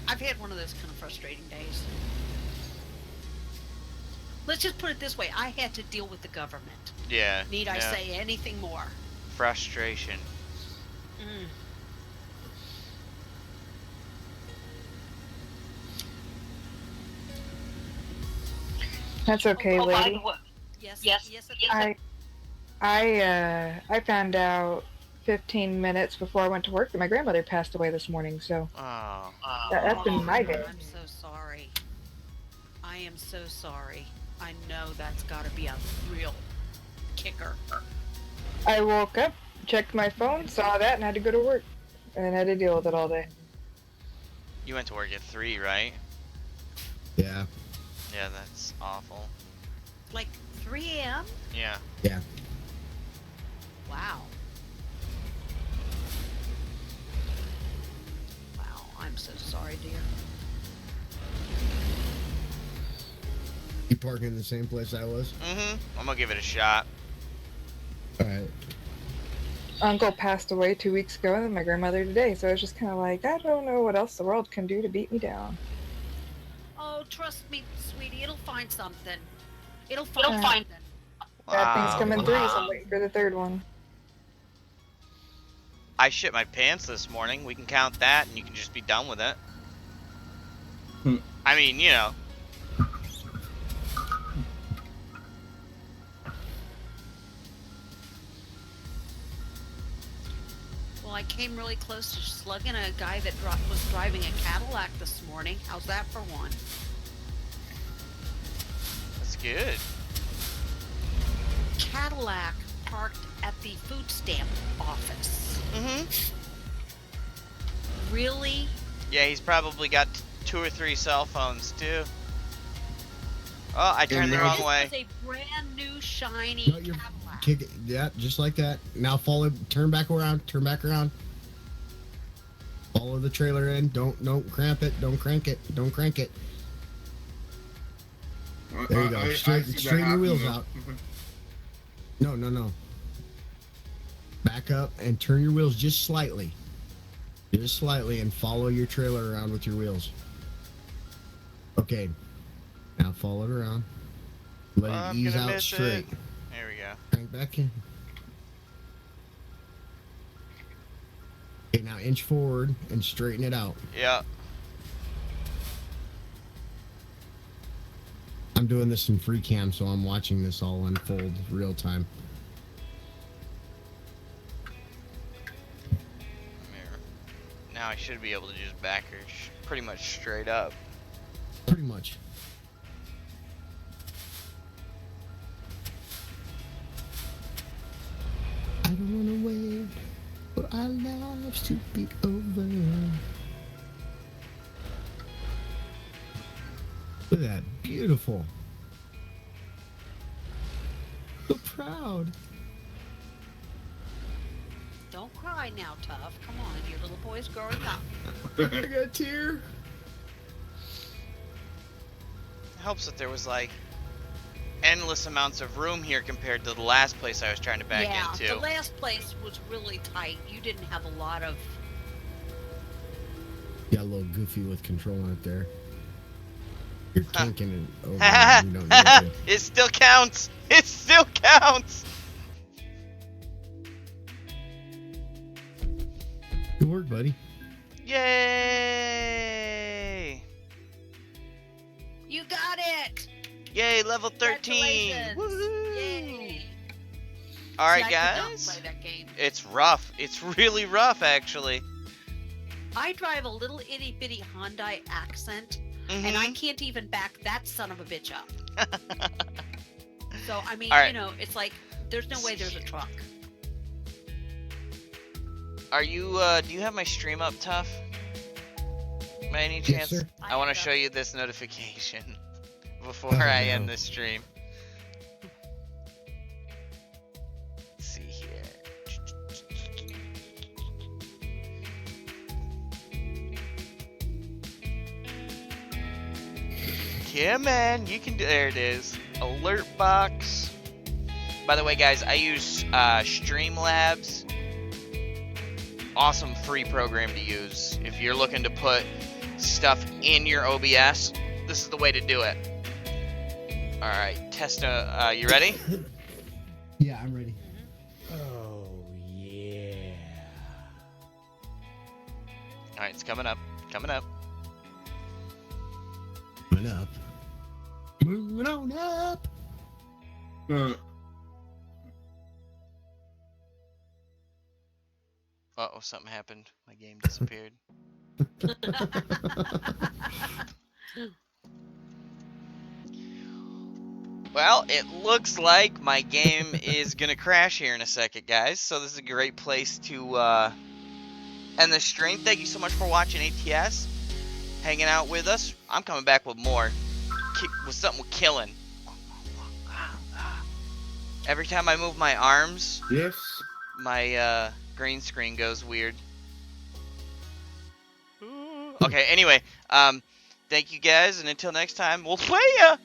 I've had one of those kind of frustrating days. Let's just put it this way: I had to deal with the government. Yeah. Need I yeah. say anything more? Frustration. Mm. That's okay, lady. Yes. I found out 15 minutes before I went to work that my grandmother passed away this morning, so Oh. that's been my day. I'm so sorry. I am so sorry. I know that's got to be a real kicker. I woke up, checked my phone, saw that, and had to go to work. And had to deal with it all day. You went to work at 3, right? Yeah. Yeah, that's awful. Like 3 a.m.? Yeah. Yeah. Wow. Wow, I'm so sorry, dear. You parking in the same place I was? Mm-hmm. I'm gonna give it a shot. Alright. Uncle passed away 2 weeks ago, and then my grandmother today, so it's just kind of like, I don't know what else the world can do to beat me down. Oh, trust me, sweetie, it'll find something. It'll find something. Bad things Wow. come in threes, I'm waiting for the third one. I shit my pants this morning. We can count that, and you can just be done with it. Hmm. I mean, you know. Well, I came really close to slugging a guy that was driving a Cadillac this morning. How's that for one? That's good. Cadillac parked at the food stamp office. Mm-hmm. Really? Yeah, he's probably got 2 or 3 cell phones, too. Oh, I turned the wrong way. This is a brand new shiny No, you're Cadillac. kick it. Yeah, just like that. Now follow. Turn back around. Turn back around. Follow the trailer in. Don't cramp it. Don't crank it. Don't crank it. There you go. I Straighten see that your wheels happening. out. No. Back up and turn your wheels just slightly. Just slightly, and follow your trailer around with your wheels. Okay. Now follow it around. Let it I'm ease gonna out miss straight. it. There we go. Crank back in. Okay, now inch forward and straighten it out. Yeah. I'm doing this in free cam, so I'm watching this all unfold real time. Mirror. Now I should be able to just back her pretty much straight up. Pretty much. I don't wanna wait for our lives to be over. Look at that, beautiful. So proud. Don't cry now, Tuff. Come on, your little boy's growing up. I got a tear. It helps that there was like endless amounts of room here compared to the last place I was trying to back yeah, into. the last place was really tight. You didn't have a lot of... Got a little goofy with controlling it there. You're kinking it over. And you don't need to. It still counts. It still counts. Good work, buddy. Yay! You got it! Yay, level 13. Congratulations. Woohoo! Yay! All right, See, I could not guys. play that game. It's rough. It's really rough, actually. I drive a little itty bitty Hyundai Accent, and I can't even back that son of a bitch up. So I mean, All right. you know, it's like there's no way there's a truck. Are you? Do you have my stream up, Tuff? By any Yes, chance? sir. I want to have show you this notification before I end the stream. Let's see here. Yeah, man, you can do. There it is. Alert box. By the way, guys, I use Streamlabs. Awesome free program to use if you're looking to put stuff in your OBS. This is the way to do it. All right, Testa, you ready? Yeah, I'm ready. Oh yeah. All right, it's coming up. Coming up. Moving up. Moving on up. Uh-oh, something happened. My game disappeared. Well, it looks like my game is going to crash here in a second, guys. So this is a great place to end the stream. Thank you so much for watching ATS. Hanging out with us. I'm coming back with more. With something with killing. Every time I move my arms, Yes. my green screen goes weird. Okay, anyway, thank you guys, and until next time, we'll play ya!